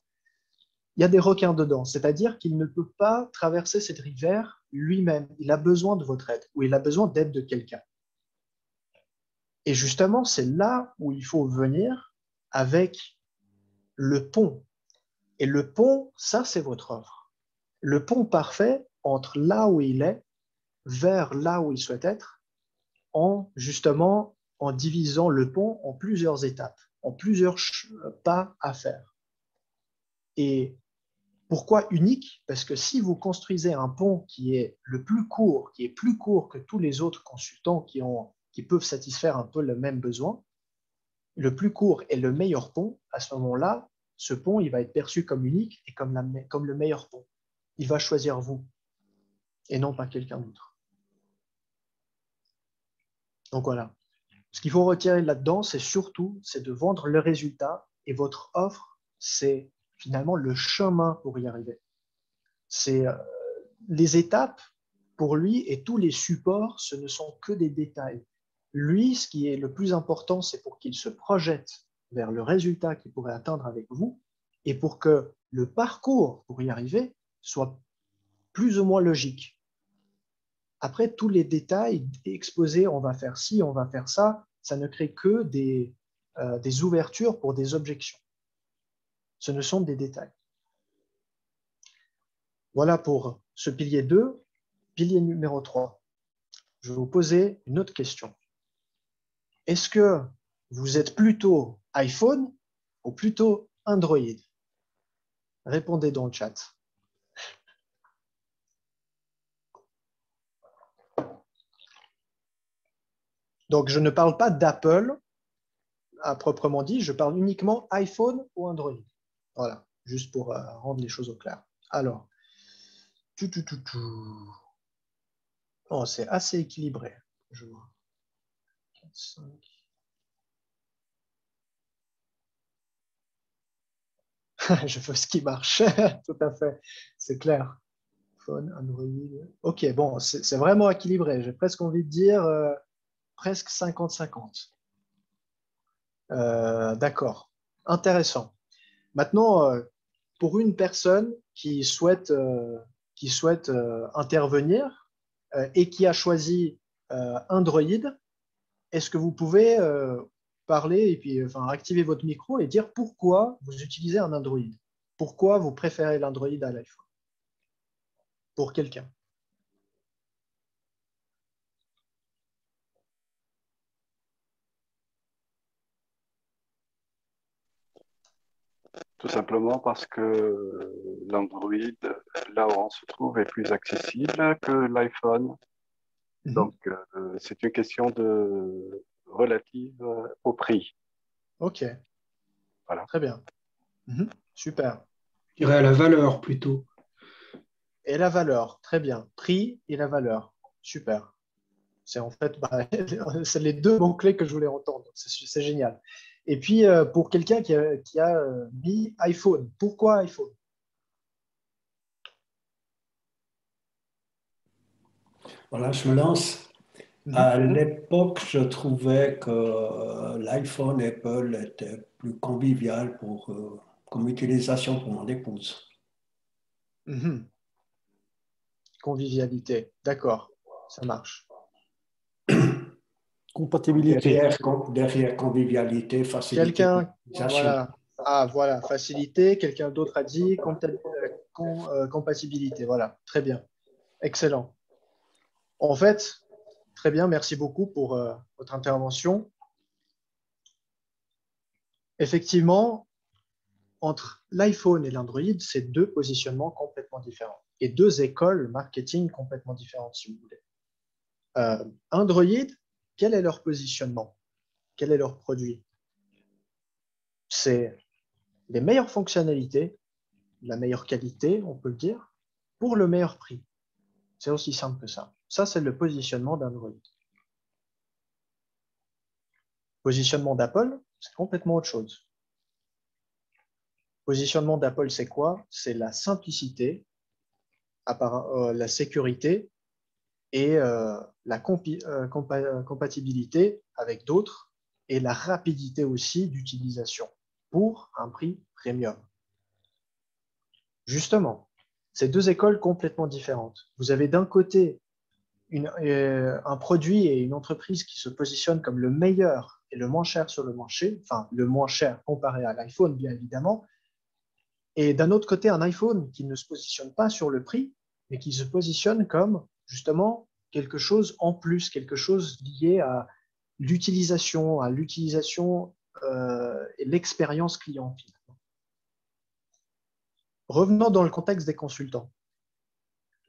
Il y a des requins dedans, c'est-à-dire qu'il ne peut pas traverser cette rivière lui-même. Il a besoin de votre aide ou il a besoin d'aide de quelqu'un. Et justement, c'est là où il faut venir avec le pont. Et le pont, ça, c'est votre offre. Le pont parfait entre là où il est vers là où il souhaite être, justement en divisant le pont en plusieurs étapes, en plusieurs pas à faire. Et pourquoi unique? Parce que si vous construisez un pont qui est le plus court, qui est plus court que tous les autres consultants qui peuvent satisfaire un peu le même besoin, le plus court et le meilleur pont, à ce moment-là, ce pont, il va être perçu comme unique et comme le meilleur pont. Il va choisir vous et non pas quelqu'un d'autre. Donc voilà. Ce qu'il faut retirer là-dedans, c'est de vendre le résultat et votre offre, c'est finalement le chemin pour y arriver. C'est les étapes pour lui et tous les supports, ce ne sont que des détails. Lui, ce qui est le plus important, c'est pour qu'il se projette vers le résultat qu'il pourrait atteindre avec vous et pour que le parcours pour y arriver soit plus ou moins logique. Après, tous les détails exposés, on va faire ci, on va faire ça, ça ne crée que des ouvertures pour des objections. Ce ne sont des détails. Voilà pour ce pilier 2. Pilier numéro 3. Je vais vous poser une autre question. Est-ce que vous êtes plutôt iPhone ou plutôt Android? Répondez dans le chat. Donc, je ne parle pas d'Apple à proprement dit, je parle uniquement iPhone ou Android. Voilà, juste pour rendre les choses au clair. Alors, oh, c'est assez équilibré, je vois. 4, 5. Je veux ce qui marche, tout à fait, c'est clair. iPhone, Android. Ok, bon, c'est vraiment équilibré. J'ai presque envie de dire presque 50-50. D'accord, intéressant. Maintenant, pour une personne qui souhaite intervenir et qui a choisi Android, est-ce que vous pouvez parler et puis activer votre micro et dire pourquoi vous utilisez un Android? Pourquoi vous préférez l'Android à l'iPhone? Pour quelqu'un. Tout simplement parce que l'Android, là où on se trouve, est plus accessible que l'iPhone. Donc, c'est une question relative au prix. Ok. Voilà. Très bien. Super. Je dirais à la valeur plutôt. Et la valeur, très bien. Prix et la valeur. Super. C'est en fait c'est les deux mots-clés que je voulais entendre. C'est génial. Et puis, pour quelqu'un qui a mis iPhone, pourquoi iPhone? Voilà, je me lance. À l'époque, je trouvais que l'iPhone Apple était plus convivial comme utilisation pour mon épouse. Convivialité, d'accord, ça marche. Compatibilité. Derrière convivialité, facilité. Voilà. Ah, voilà, facilité. Quelqu'un d'autre a dit compatibilité. Voilà, très bien. Excellent. En fait, très bien, merci beaucoup pour votre intervention. Effectivement, entre l'iPhone et l'Android, c'est deux positionnements complètement différents et deux écoles marketing complètement différentes, si vous voulez. Android, quel est leur positionnement? Quel est leur produit? C'est les meilleures fonctionnalités, la meilleure qualité, on peut le dire, pour le meilleur prix. C'est aussi simple que ça. Ça, c'est le positionnement d'Android. Positionnement d'Apple, c'est complètement autre chose. Positionnement d'Apple, c'est quoi? C'est la simplicité, la sécurité et la compatibilité avec d'autres et la rapidité aussi d'utilisation pour un prix premium. Justement, c'est deux écoles complètement différentes. Vous avez d'un côté un produit et une entreprise qui se positionnent comme le meilleur et le moins cher sur le marché, enfin le moins cher comparé à l'iPhone bien évidemment, et d'un autre côté un iPhone qui ne se positionne pas sur le prix, mais qui se positionne comme justement quelque chose en plus, quelque chose lié à l'utilisation, et l'expérience client. Revenons dans le contexte des consultants.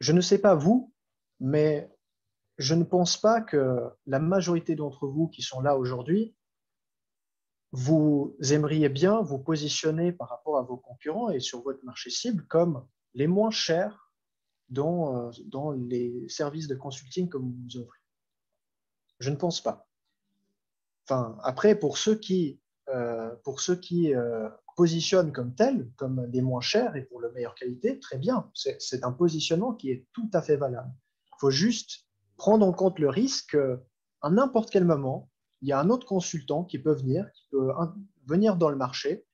Je ne sais pas vous, mais je ne pense pas que la majorité d'entre vous qui sont là aujourd'hui, vous aimeriez bien vous positionner par rapport à vos concurrents et sur votre marché cible comme les moins chers dans les services de consulting que vous vous offrez. Je ne pense pas. Enfin, après, pour ceux qui positionnent comme tels, comme les moins chers et pour la meilleure qualité, très bien. C'est un positionnement qui est tout à fait valable. Il faut juste prendre en compte le risque qu'à n'importe quel moment, il y a un autre consultant qui peut venir dans le marché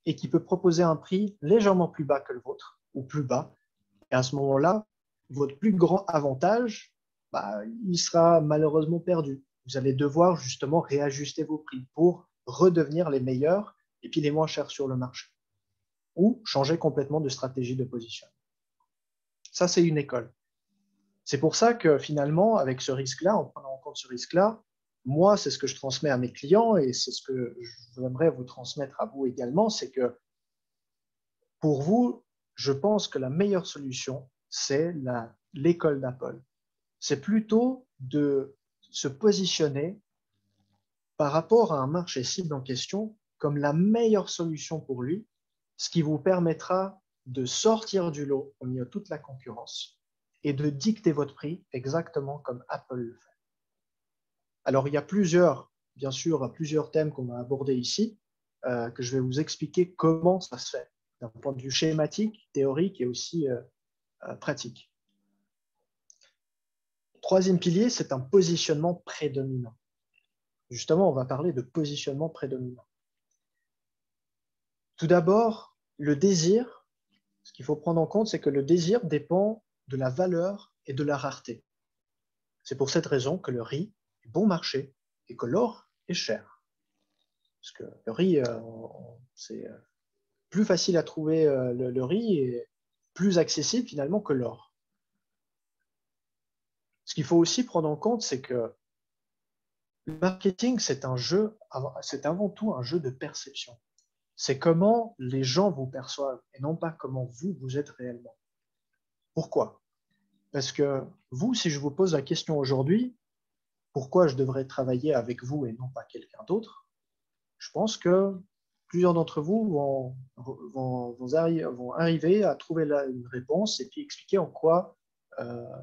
et qui peut proposer un prix légèrement plus bas que le vôtre ou plus bas. Et à ce moment-là, votre plus grand avantage, il sera malheureusement perdu. Vous allez devoir justement réajuster vos prix pour redevenir les meilleurs et puis les moins chers sur le marché ou changer complètement de stratégie de position. Ça, c'est une école. C'est pour ça que finalement, avec ce risque-là, en prenant en compte ce risque-là, moi, c'est ce que je transmets à mes clients et c'est ce que j'aimerais vous transmettre à vous également, c'est que pour vous, je pense que la meilleure solution, c'est l'école d'Apple. C'est plutôt de se positionner par rapport à un marché cible en question comme la meilleure solution pour lui, ce qui vous permettra de sortir du lot au milieu de toute la concurrence et de dicter votre prix exactement comme Apple le fait. Alors, il y a bien sûr, plusieurs thèmes qu'on va aborder ici, que je vais vous expliquer comment ça se fait, d'un point de vue schématique, théorique et aussi pratique. Le troisième pilier, c'est un positionnement prédominant. Justement, on va parler de positionnement prédominant. Tout d'abord, le désir, ce qu'il faut prendre en compte, c'est que le désir dépend de la valeur et de la rareté. C'est pour cette raison que le riz est bon marché et que l'or est cher. Parce que le riz, c'est plus facile à trouver le riz et plus accessible finalement que l'or. Ce qu'il faut aussi prendre en compte, c'est que le marketing, c'est avant tout un jeu de perception. C'est comment les gens vous perçoivent et non pas comment vous êtes réellement. Pourquoi? Parce que vous, si je vous pose la question aujourd'hui, pourquoi je devrais travailler avec vous et non pas quelqu'un d'autre, je pense que plusieurs d'entre vous vont arriver à trouver une réponse et puis expliquer en quoi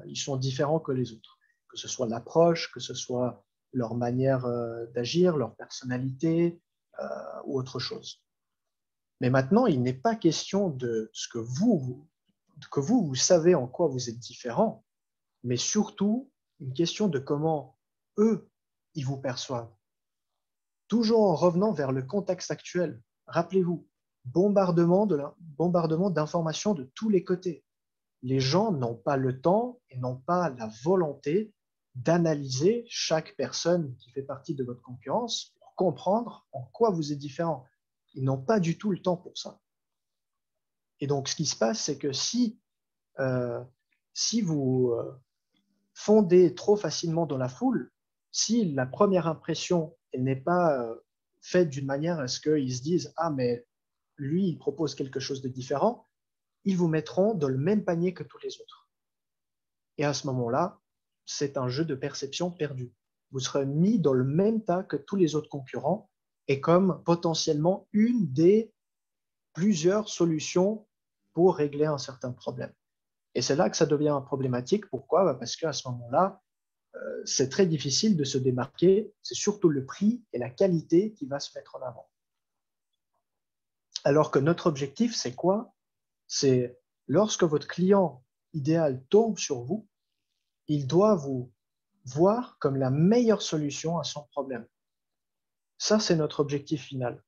ils sont différents que les autres. Que ce soit l'approche, que ce soit leur manière d'agir, leur personnalité ou autre chose. Mais maintenant, il n'est pas question de ce que vous savez en quoi vous êtes différent, mais surtout une question de comment eux, ils vous perçoivent. Toujours en revenant vers le contexte actuel. Rappelez-vous, bombardement d'informations de tous les côtés. Les gens n'ont pas le temps et n'ont pas la volonté d'analyser chaque personne qui fait partie de votre concurrence pour comprendre en quoi vous êtes différent. Ils n'ont pas du tout le temps pour ça. Et donc, ce qui se passe, c'est que si vous fondez trop facilement dans la foule, si la première impression n'est pas faite d'une manière à ce qu'ils se disent « Ah, mais lui, il propose quelque chose de différent », ils vous mettront dans le même panier que tous les autres. Et à ce moment-là, c'est un jeu de perception perdu. Vous serez mis dans le même tas que tous les autres concurrents et comme potentiellement une des plusieurs solutions pour régler un certain problème. Et c'est là que ça devient problématique. Pourquoi? Parce qu'à ce moment-là, c'est très difficile de se démarquer. C'est surtout le prix et la qualité qui va se mettre en avant. Alors que notre objectif, c'est quoi? C'est lorsque votre client idéal tombe sur vous, il doit vous voir comme la meilleure solution à son problème. Ça, c'est notre objectif final.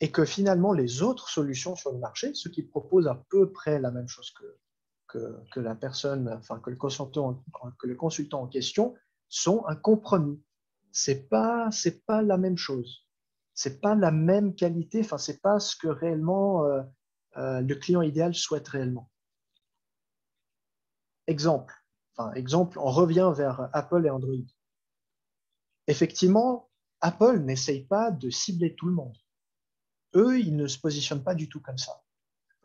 Et que finalement, les autres solutions sur le marché, ceux qui proposent à peu près la même chose que la personne, enfin que le consultant en question, sont un compromis. C'est pas la même chose. C'est pas la même qualité. Enfin, c'est pas ce que réellement le client idéal souhaite réellement. Exemple, on revient vers Apple et Android. Effectivement, Apple n'essaye pas de cibler tout le monde. Eux, ils ne se positionnent pas du tout comme ça.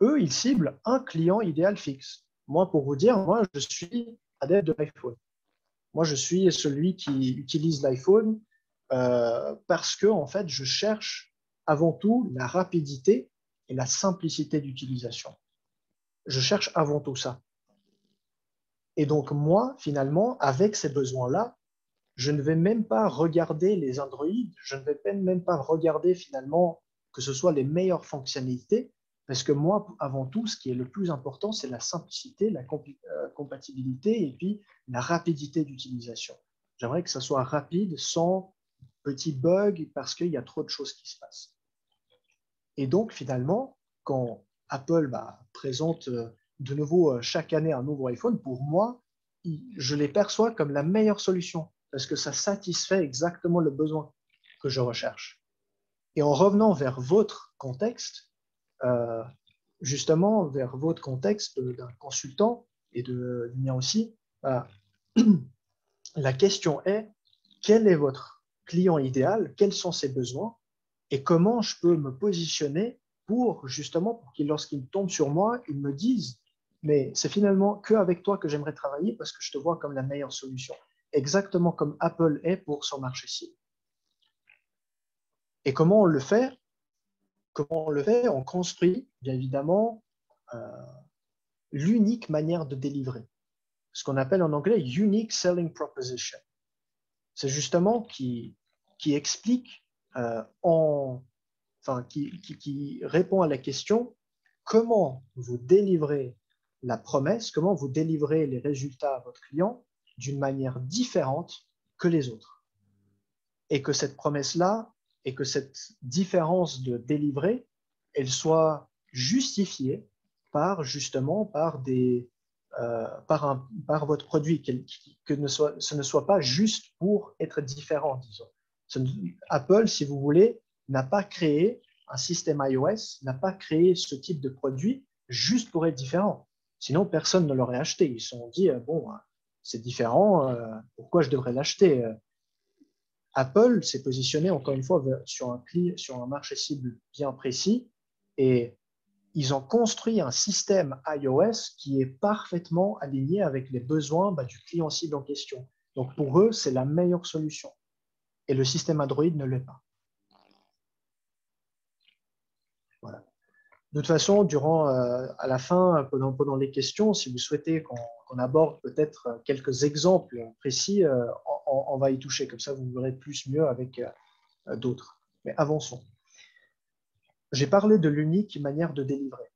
Eux, ils ciblent un client idéal fixe. Moi, pour vous dire, moi, je suis adepte de l'iPhone. Moi, je suis celui qui utilise l'iPhone parce que, en fait, je cherche avant tout la rapidité et la simplicité d'utilisation. Je cherche avant tout ça. Et donc, moi, finalement, avec ces besoins-là, je ne vais même pas regarder les Android, je ne vais même pas regarder finalement que ce soit les meilleures fonctionnalités, parce que moi, avant tout, ce qui est le plus important, c'est la simplicité, la compatibilité et puis la rapidité d'utilisation. J'aimerais que ça soit rapide, sans petits bugs, parce qu'il y a trop de choses qui se passent. Et donc, finalement, quand Apple présente de nouveau chaque année un nouveau iPhone, pour moi, je les perçois comme la meilleure solution parce que ça satisfait exactement le besoin que je recherche. Et en revenant vers votre contexte, justement vers votre contexte d'un consultant et du mien aussi, la question est, quel est votre client idéal? Quels sont ses besoins? Et comment je peux me positionner pour que lorsqu'ils tombent sur moi, ils me disent mais c'est finalement qu'avec toi que j'aimerais travailler parce que je te vois comme la meilleure solution. Exactement comme Apple est pour son marché cible. Et comment on le fait? On construit, bien évidemment, l'unique manière de délivrer. Ce qu'on appelle en anglais Unique Selling Proposition. C'est justement qui explique, qui répond à la question comment vous délivrez la promesse, comment vous délivrez les résultats à votre client d'une manière différente que les autres. Et que cette promesse-là, et que cette différence de délivrer, elle soit justifiée par votre produit, que ce ne soit pas juste pour être différent, disons. Apple, si vous voulez, n'a pas créé un système iOS, n'a pas créé ce type de produit juste pour être différent. Sinon, personne ne l'aurait acheté. Ils se sont dit, bon, c'est différent, pourquoi je devrais l'acheter? Apple s'est positionné, encore une fois, sur un marché cible bien précis et ils ont construit un système iOS qui est parfaitement aligné avec les besoins du client cible en question. Donc, pour eux, c'est la meilleure solution. Et le système Android ne l'est pas. Voilà. De toute façon, à la fin, pendant les questions, si vous souhaitez qu'on aborde peut-être quelques exemples précis, on va y toucher. Comme ça, vous verrez mieux avec d'autres. Mais avançons. J'ai parlé de l'unique manière de délivrer.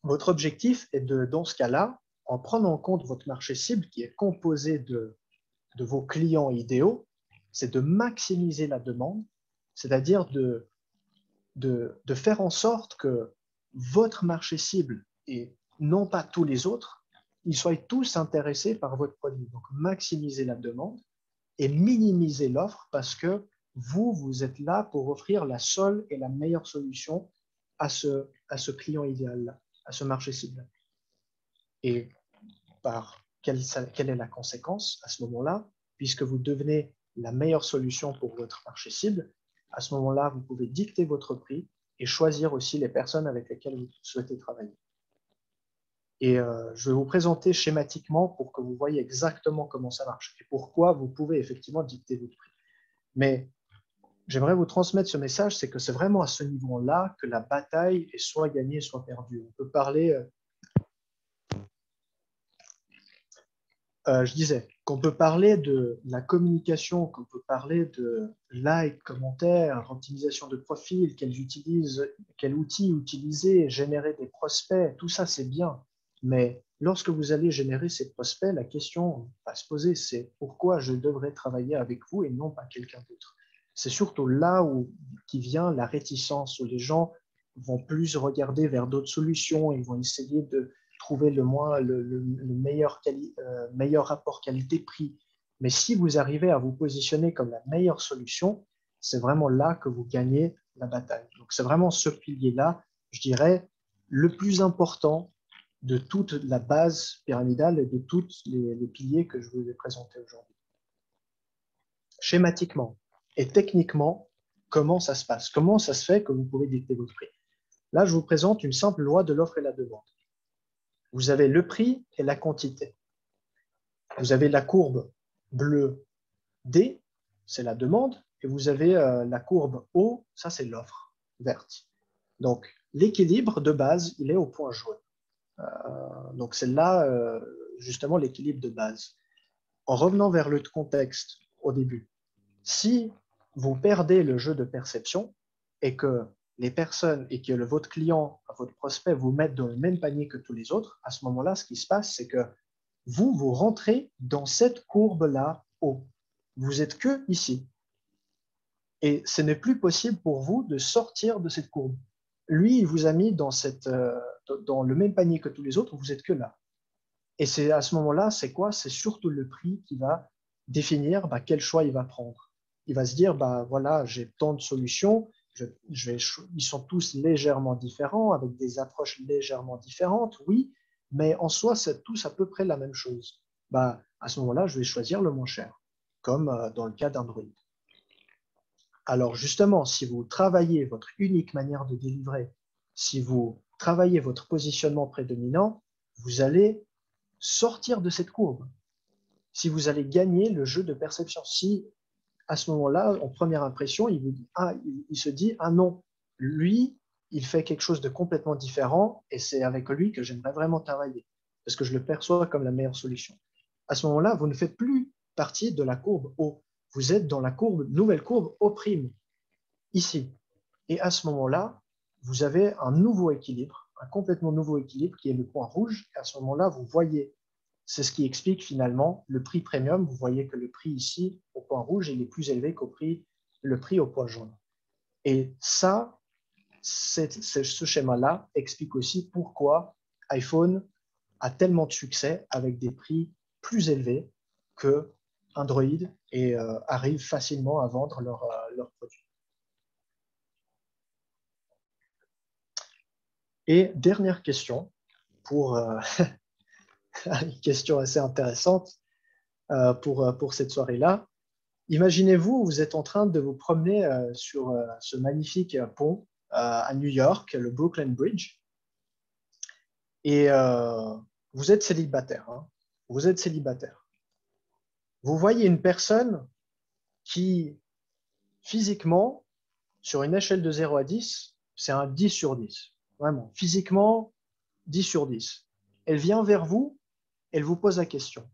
Votre objectif est dans ce cas-là, en prenant en compte votre marché cible qui est composé de vos clients idéaux, c'est de maximiser la demande, c'est-à-dire de faire en sorte que votre marché cible, et non pas tous les autres, ils soient tous intéressés par votre produit. Donc, maximisez la demande et minimisez l'offre parce que vous êtes là pour offrir la seule et la meilleure solution à ce client idéal-là, à ce marché cible. Et quelle est la conséquence à ce moment-là? Puisque vous devenez la meilleure solution pour votre marché cible, à ce moment-là, vous pouvez dicter votre prix et choisir aussi les personnes avec lesquelles vous souhaitez travailler. Et je vais vous présenter schématiquement pour que vous voyez exactement comment ça marche et pourquoi vous pouvez effectivement dicter votre prix. Mais j'aimerais vous transmettre ce message, c'est que c'est vraiment à ce niveau-là que la bataille est soit gagnée, soit perdue. On peut parler, je disais, qu'on peut parler de la communication, qu'on peut parler de likes, commentaires, optimisation de profil, quel outil utiliser, générer des prospects, tout ça c'est bien. Mais lorsque vous allez générer ces prospects, la question à se poser, c'est pourquoi je devrais travailler avec vous et non pas quelqu'un d'autre. C'est surtout là qui vient la réticence, où les gens vont plus regarder vers d'autres solutions, ils vont essayer de trouver le meilleur rapport qualité-prix. Mais si vous arrivez à vous positionner comme la meilleure solution, c'est vraiment là que vous gagnez la bataille. Donc c'est vraiment ce pilier-là, je dirais, le plus important de toute la base pyramidale et de tous les piliers que je vous ai présentés aujourd'hui. Schématiquement et techniquement, comment ça se passe? Comment ça se fait que vous pouvez dicter votre prix? Là, je vous présente une simple loi de l'offre et la demande. Vous avez le prix et la quantité. Vous avez la courbe bleue D, c'est la demande, et vous avez la courbe O, ça c'est l'offre, verte. Donc, l'équilibre de base, il est au point jaune. Donc, c'est là, justement, l'équilibre de base. En revenant vers le contexte au début, si vous perdez le jeu de perception et que les personnes et que votre client, votre prospect vous mettent dans le même panier que tous les autres, à ce moment-là, ce qui se passe, c'est que vous rentrez dans cette courbe-là haut. Vous êtes que ici. Et ce n'est plus possible pour vous de sortir de cette courbe. Lui, il vous a mis dans le même panier que tous les autres, vous êtes que là. Et c'est à ce moment-là, c'est quoi? C'est surtout le prix qui va définir quel choix il va prendre. Il va se dire, voilà, j'ai tant de solutions, ils sont tous légèrement différents, avec des approches légèrement différentes, oui, mais en soi, c'est tous à peu près la même chose. À ce moment-là, je vais choisir le moins cher, comme dans le cas d'Android. Alors justement, si vous travaillez votre unique manière de délivrer, si vous travaillez votre positionnement prédominant, vous allez sortir de cette courbe. Si vous allez gagner le jeu de perception, si à ce moment-là, en première impression, il se dit, ah non, lui, il fait quelque chose de complètement différent et c'est avec lui que j'aimerais vraiment travailler parce que je le perçois comme la meilleure solution. À ce moment-là, vous ne faites plus partie de la courbe O. Vous êtes dans la nouvelle courbe O', ici. Et à ce moment-là, vous avez un nouveau équilibre, un complètement nouveau équilibre qui est le point rouge. Et à ce moment-là, vous voyez, c'est ce qui explique finalement le prix premium. Vous voyez que le prix ici, au point rouge, il est plus élevé que le prix au point jaune. Et ça, ce schéma-là explique aussi pourquoi iPhone a tellement de succès avec des prix plus élevés que Android et arrive facilement à vendre leurs produits. Et dernière question, pour une question assez intéressante pour cette soirée-là. Imaginez-vous, vous êtes en train de vous promener sur ce magnifique pont à New York, le Brooklyn Bridge, et vous êtes célibataire. Hein, vous êtes célibataire. Vous voyez une personne qui, physiquement, sur une échelle de 0 à 10, c'est un 10 sur 10. Vraiment, physiquement, 10 sur 10. Elle vient vers vous, elle vous pose la question.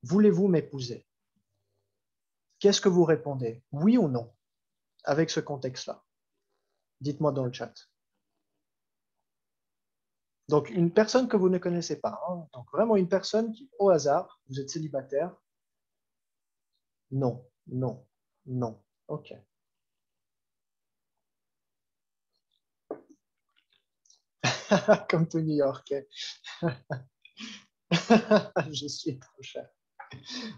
Voulez-vous m'épouser? Qu'est-ce que vous répondez? Oui ou non? Avec ce contexte-là. Dites-moi dans le chat. Donc, une personne que vous ne connaissez pas. Hein, donc, vraiment une personne qui, au hasard, vous êtes célibataire. Non, non, non. OK. Comme tout New Yorkais. Je suis trop cher.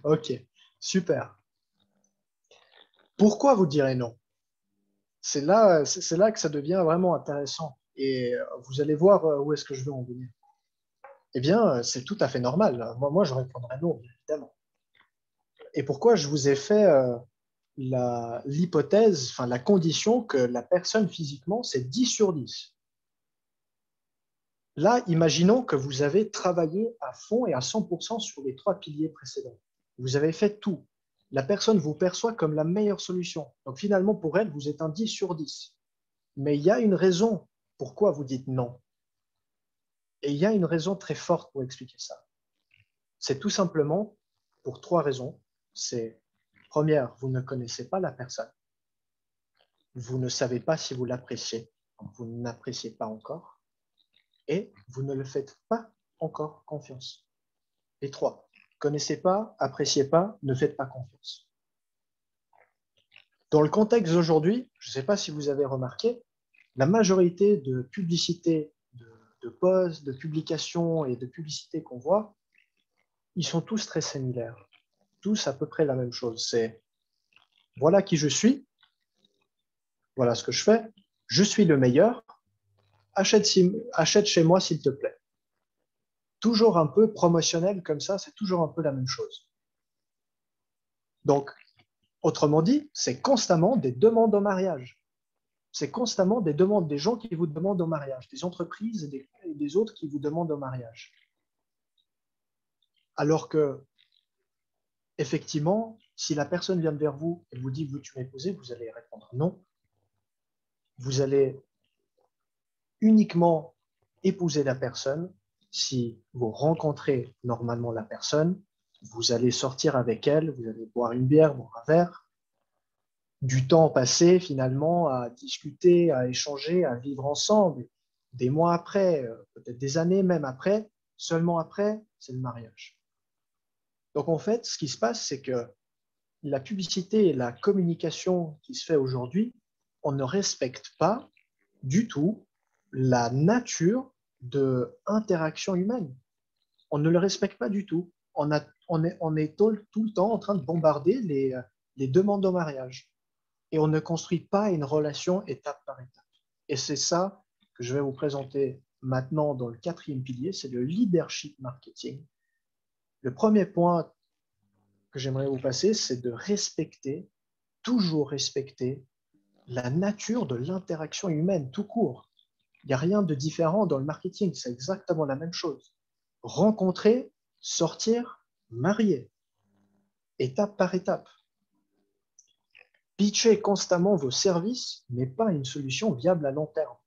Ok, super. Pourquoi vous direz non? C'est là que ça devient vraiment intéressant. Et vous allez voir où est-ce que je veux en venir. Eh bien, c'est tout à fait normal. Moi, je répondrai non, bien évidemment. Et pourquoi je vous ai fait l'hypothèse, enfin la condition que la personne physiquement, c'est 10 sur 10. Là, imaginons que vous avez travaillé à fond et à 100% sur les 3 piliers précédents. Vous avez fait tout. La personne vous perçoit comme la meilleure solution. Donc finalement, pour elle, vous êtes un 10 sur 10. Mais il y a une raison pourquoi vous dites non. Et il y a une raison très forte pour expliquer ça. C'est tout simplement pour 3 raisons. C'est, première, vous ne connaissez pas la personne. Vous ne savez pas si vous l'appréciez. Vous n'appréciez pas encore. Et vous ne le faites pas encore confiance. Et 3, connaissez pas, appréciez pas, ne faites pas confiance. Dans le contexte d'aujourd'hui, je ne sais pas si vous avez remarqué, la majorité de publicités, de posts, de publications et de publicités qu'on voit, ils sont tous très similaires. Tous à peu près la même chose. C'est voilà qui je suis, voilà ce que je fais, je suis le meilleur, achète chez moi s'il te plaît. Toujours un peu promotionnel comme ça, c'est toujours un peu la même chose. Donc, autrement dit, c'est constamment des demandes au mariage. C'est constamment des demandes des gens qui vous demandent au mariage, des entreprises et des autres qui vous demandent au mariage. Alors que, effectivement, si la personne vient vers vous et vous dit « veux-tu m'épouser ?» vous allez répondre « non ». Vous allez uniquement épouser la personne si vous rencontrez normalement la personne, vous allez sortir avec elle, vous allez boire une bière, boire un verre, du temps passé finalement à discuter, à échanger, à vivre ensemble. Des mois après, peut-être des années même après, seulement après, c'est le mariage. Donc en fait, ce qui se passe, c'est que la publicité et la communication qui se fait aujourd'hui, on ne respecte pas du tout la nature de l'interaction humaine. On ne le respecte pas du tout. On est tout le temps en train de bombarder les demandes au mariage. Et on ne construit pas une relation étape par étape. Et c'est ça que je vais vous présenter maintenant dans le 4e pilier, c'est le leadership marketing. Le premier point que j'aimerais vous passer, c'est de respecter, toujours respecter la nature de l'interaction humaine tout court. Il n'y a rien de différent dans le marketing, c'est exactement la même chose. Rencontrer, sortir, marier, étape par étape. Pitcher constamment vos services n'est pas une solution viable à long terme.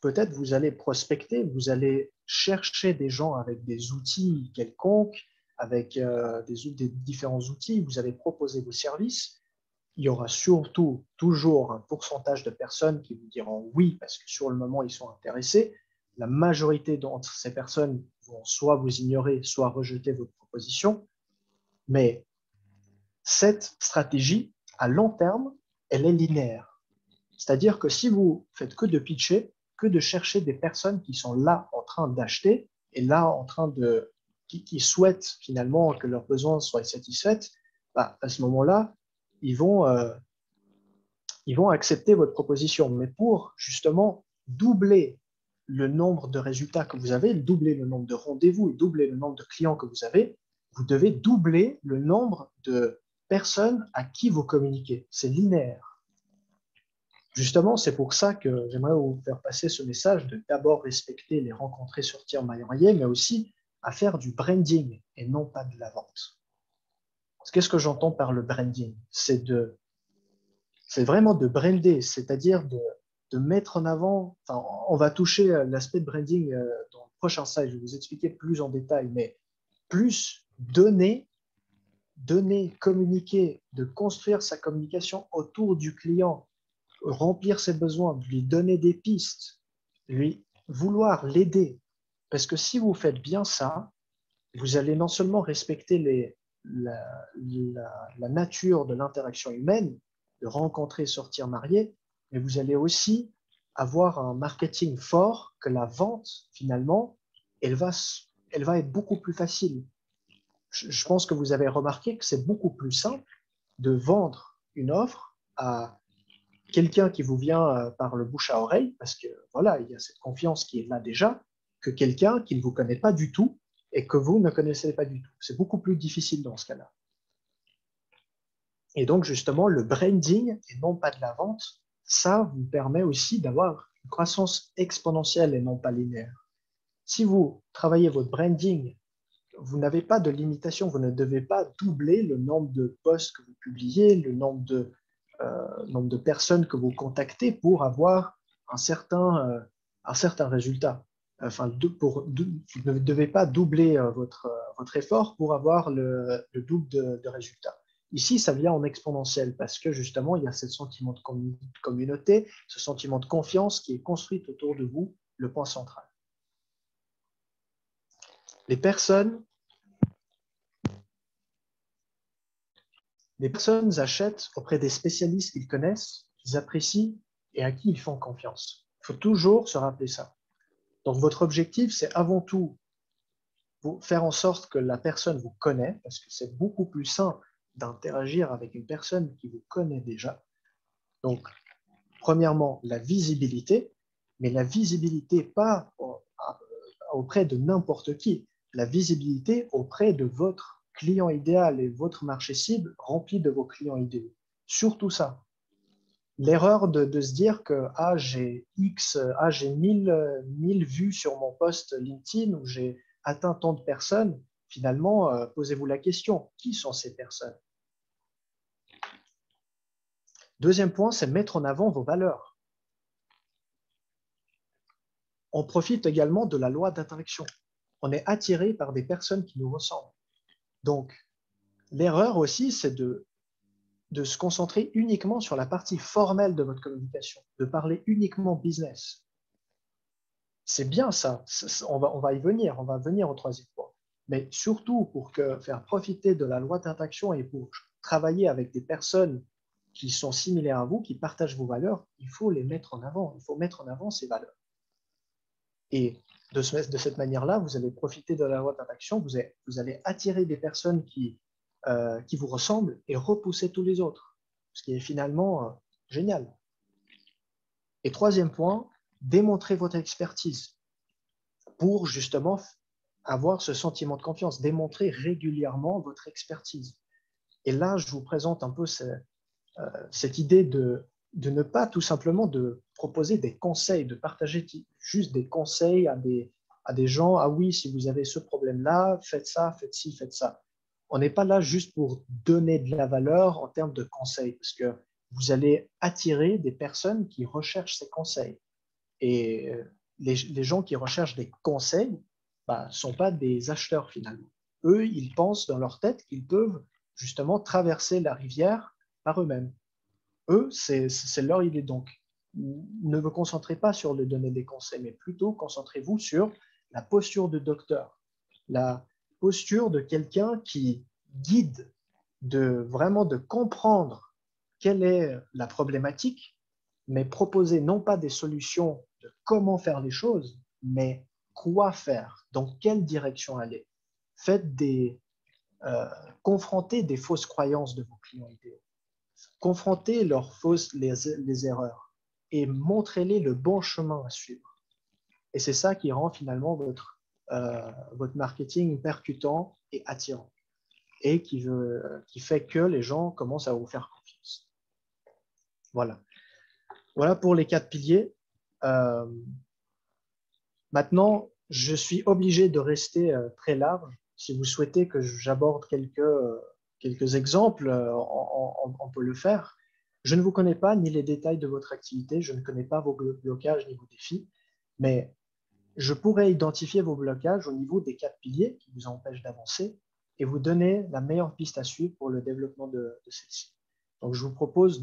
Peut-être vous allez prospecter, vous allez chercher des gens avec des outils quelconques, avec des différents outils, vous allez proposer vos services. Il y aura surtout toujours un pourcentage de personnes qui vous diront oui parce que sur le moment, ils sont intéressés. La majorité d'entre ces personnes vont soit vous ignorer, soit rejeter votre proposition. Mais cette stratégie, à long terme, elle est linéaire. C'est-à-dire que si vous faites que de pitcher, que de chercher des personnes qui sont là en train d'acheter et là en train qui souhaitent finalement que leurs besoins soient satisfaits, à ce moment-là, ils vont accepter votre proposition. Mais pour justement doubler le nombre de résultats que vous avez, doubler le nombre de rendez-vous et doubler le nombre de clients que vous avez, vous devez doubler le nombre de personnes à qui vous communiquez. C'est linéaire. Justement, c'est pour ça que j'aimerais vous faire passer ce message de d'abord respecter les rencontrer, sortir, marier, mais aussi à faire du branding et non pas de la vente. Qu'est-ce que j'entends par le branding? C'est vraiment de brander, c'est-à-dire de mettre en avant, enfin, on va toucher l'aspect de branding dans le prochain slide, je vais vous expliquer plus en détail, mais plus donner, communiquer, de construire sa communication autour du client, remplir ses besoins, lui donner des pistes, vouloir l'aider. Parce que si vous faites bien ça, vous allez non seulement respecter la nature de l'interaction humaine, de rencontrer, sortir, marier, mais vous allez aussi avoir un marketing fort que la vente, finalement, elle va elle va être beaucoup plus facile. Je pense que vous avez remarqué que c'est beaucoup plus simple de vendre une offre à quelqu'un qui vous vient par le bouche à oreille, parce que voilà, il y a cette confiance qui est là déjà, que quelqu'un qui ne vous connaît pas du tout et que vous ne connaissez pas du tout. C'est beaucoup plus difficile dans ce cas-là. Et donc, justement, le branding, et non pas de la vente, ça vous permet aussi d'avoir une croissance exponentielle et non pas linéaire. Si vous travaillez votre branding, vous n'avez pas de limitation, vous ne devez pas doubler le nombre de posts que vous publiez, le nombre de personnes que vous contactez pour avoir un certain résultat. Enfin, vous ne devez pas doubler votre effort pour avoir le double de résultats. Ici, ça vient en exponentiel parce que justement, il y a ce sentiment de communauté, ce sentiment de confiance qui est construit autour de vous, le point central. Les personnes achètent auprès des spécialistes qu'ils connaissent, qu'ils apprécient et à qui ils font confiance. Il faut toujours se rappeler ça. Donc, votre objectif, c'est avant tout pour faire en sorte que la personne vous connaisse, parce que c'est beaucoup plus simple d'interagir avec une personne qui vous connaît déjà. Donc, premièrement, la visibilité, mais la visibilité pas auprès de n'importe qui, la visibilité auprès de votre client idéal et votre marché cible rempli de vos clients idéaux. Surtout ça. L'erreur de se dire que j'ai 1000 vues sur mon post LinkedIn ou j'ai atteint tant de personnes, finalement, posez-vous la question, qui sont ces personnes? Deuxième point, c'est mettre en avant vos valeurs. On profite également de la loi d'attraction. On est attiré par des personnes qui nous ressemblent. Donc, l'erreur aussi, c'est de se concentrer uniquement sur la partie formelle de votre communication, de parler uniquement business. C'est bien ça, on va y venir, on va venir au troisième point. Mais surtout, pour faire profiter de la loi d'attraction et pour travailler avec des personnes qui sont similaires à vous, qui partagent vos valeurs, il faut les mettre en avant, il faut mettre en avant ces valeurs. Et de cette manière-là, vous allez profiter de la loi d'attraction, vous allez attirer des personnes qui vous ressemblent et repousser tous les autres, ce qui est finalement génial. Et troisième point, démontrer votre expertise pour justement avoir ce sentiment de confiance, démontrer régulièrement votre expertise. Et là, je vous présente un peu cette idée de ne pas tout simplement de proposer des conseils, de partager juste des conseils à des gens. Ah oui, si vous avez ce problème-là, faites ça, faites ci, faites ça. On n'est pas là juste pour donner de la valeur en termes de conseils, parce que vous allez attirer des personnes qui recherchent ces conseils. Et les gens qui recherchent des conseils ne sont pas des acheteurs finalement. Eux, ils pensent dans leur tête qu'ils peuvent justement traverser la rivière par eux-mêmes. Eux, c'est leur idée. Donc, ne vous concentrez pas sur le donner des conseils, mais plutôt concentrez-vous sur la posture de docteur, la posture de quelqu'un qui guide vraiment de comprendre quelle est la problématique, mais proposer non pas des solutions de comment faire les choses, mais quoi faire, dans quelle direction aller. Faites confrontez des fausses croyances de vos clients idéaux. Confrontez les erreurs et montrez-les le bon chemin à suivre. Et c'est ça qui rend finalement votre marketing percutant et attirant et qui fait que les gens commencent à vous faire confiance. Voilà. Voilà pour les 4 piliers. Maintenant, je suis obligé de rester très large. Si vous souhaitez que j'aborde quelques exemples, on peut le faire. Je ne vous connais pas ni les détails de votre activité, je ne connais pas vos blocages ni vos défis, mais je pourrais identifier vos blocages au niveau des 4 piliers qui vous empêchent d'avancer et vous donner la meilleure piste à suivre pour le développement de celle-ci. Donc, je vous propose,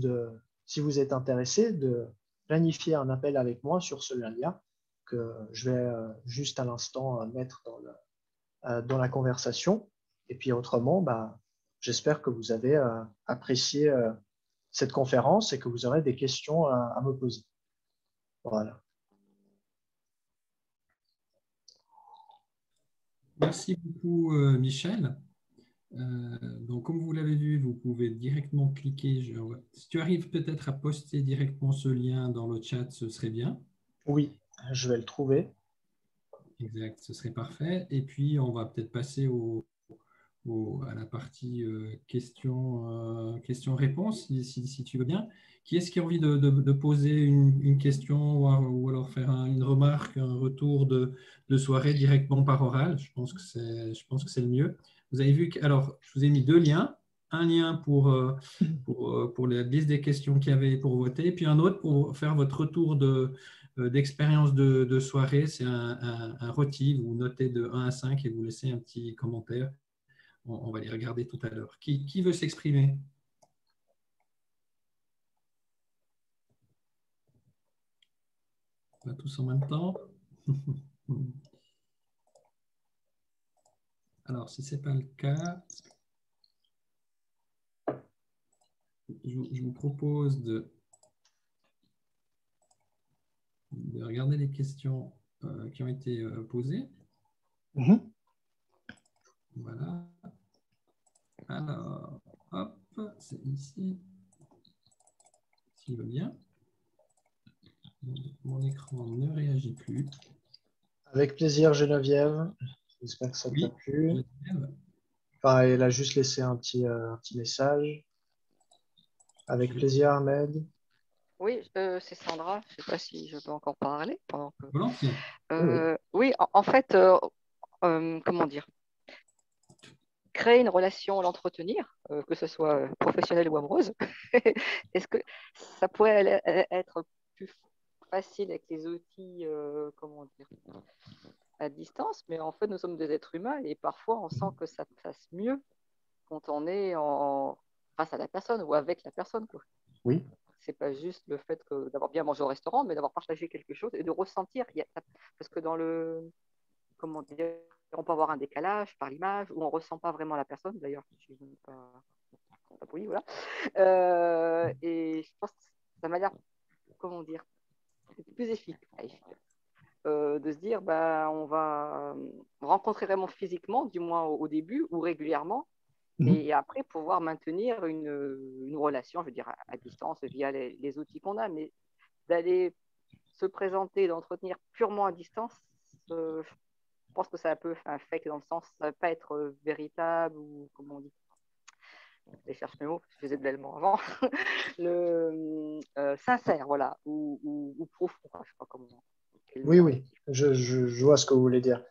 si vous êtes intéressé, de planifier un appel avec moi sur ce lien que je vais juste à l'instant mettre dans la conversation. Et puis autrement, j'espère que vous avez apprécié cette conférence et que vous aurez des questions à me poser. Voilà. Merci beaucoup, Michel. Donc, comme vous l'avez vu, vous pouvez directement cliquer. Si tu arrives peut-être à poster directement ce lien dans le chat, ce serait bien. Oui, je vais le trouver. Exact, ce serait parfait. Et puis, on va peut-être passer à la partie questions-réponses, si tu veux bien. Qui est-ce qui a envie de poser une question ou alors faire une remarque, un retour de soirée directement par oral? Je pense que c'est le mieux. Vous avez vu alors, je vous ai mis deux liens. Un lien pour la liste des questions qu'il y avait pour voter, puis un autre pour faire votre retour d'expérience de soirée. C'est un rôti, vous notez de 1 à 5 et vous laissez un petit commentaire. On va les regarder tout à l'heure. Qui veut s'exprimer? Pas tous en même temps. Alors, si ce n'est pas le cas, je vous propose de regarder les questions qui ont été posées. Voilà. Alors, hop, c'est ici. S'il veut bien. Mon écran ne réagit plus. Avec plaisir, Geneviève. J'espère que ça t'a plu. Geneviève. Enfin, elle a juste laissé un petit message. Avec plaisir, Ahmed. Oui, c'est Sandra. Je ne sais pas si je peux encore parler pendant que... Volontiers. Oui, en fait, comment dire? Créer une relation, l'entretenir, que ce soit professionnelle ou amoureuse, est-ce que ça pourrait être plus facile avec les outils, comment dire, à distance? Mais en fait, nous sommes des êtres humains et parfois, on sent que ça passe mieux quand on est face à la personne ou avec la personne, quoi. Oui. C'est pas juste le fait d'avoir bien mangé au restaurant, mais d'avoir partagé quelque chose et de ressentir. Parce que dans le... Comment dire, on peut avoir un décalage par l'image où on ne ressent pas vraiment la personne. D'ailleurs, je ne suis pas poli, voilà. Et je pense que ça m'a l'air, comment dire, plus efficace. De se dire, on va rencontrer vraiment physiquement, du moins au début, ou régulièrement, et après pouvoir maintenir une relation, je veux dire, à distance via les outils qu'on a, mais d'aller se présenter, d'entretenir purement à distance, je pense que ça peut faire un fake dans le sens, ça ne va pas être véritable ou, comment on dit, je cherche mes mots, je faisais de l'allemand avant, sincère, voilà, ou profond, je ne sais pas comment. Oui, je vois ce que vous voulez dire.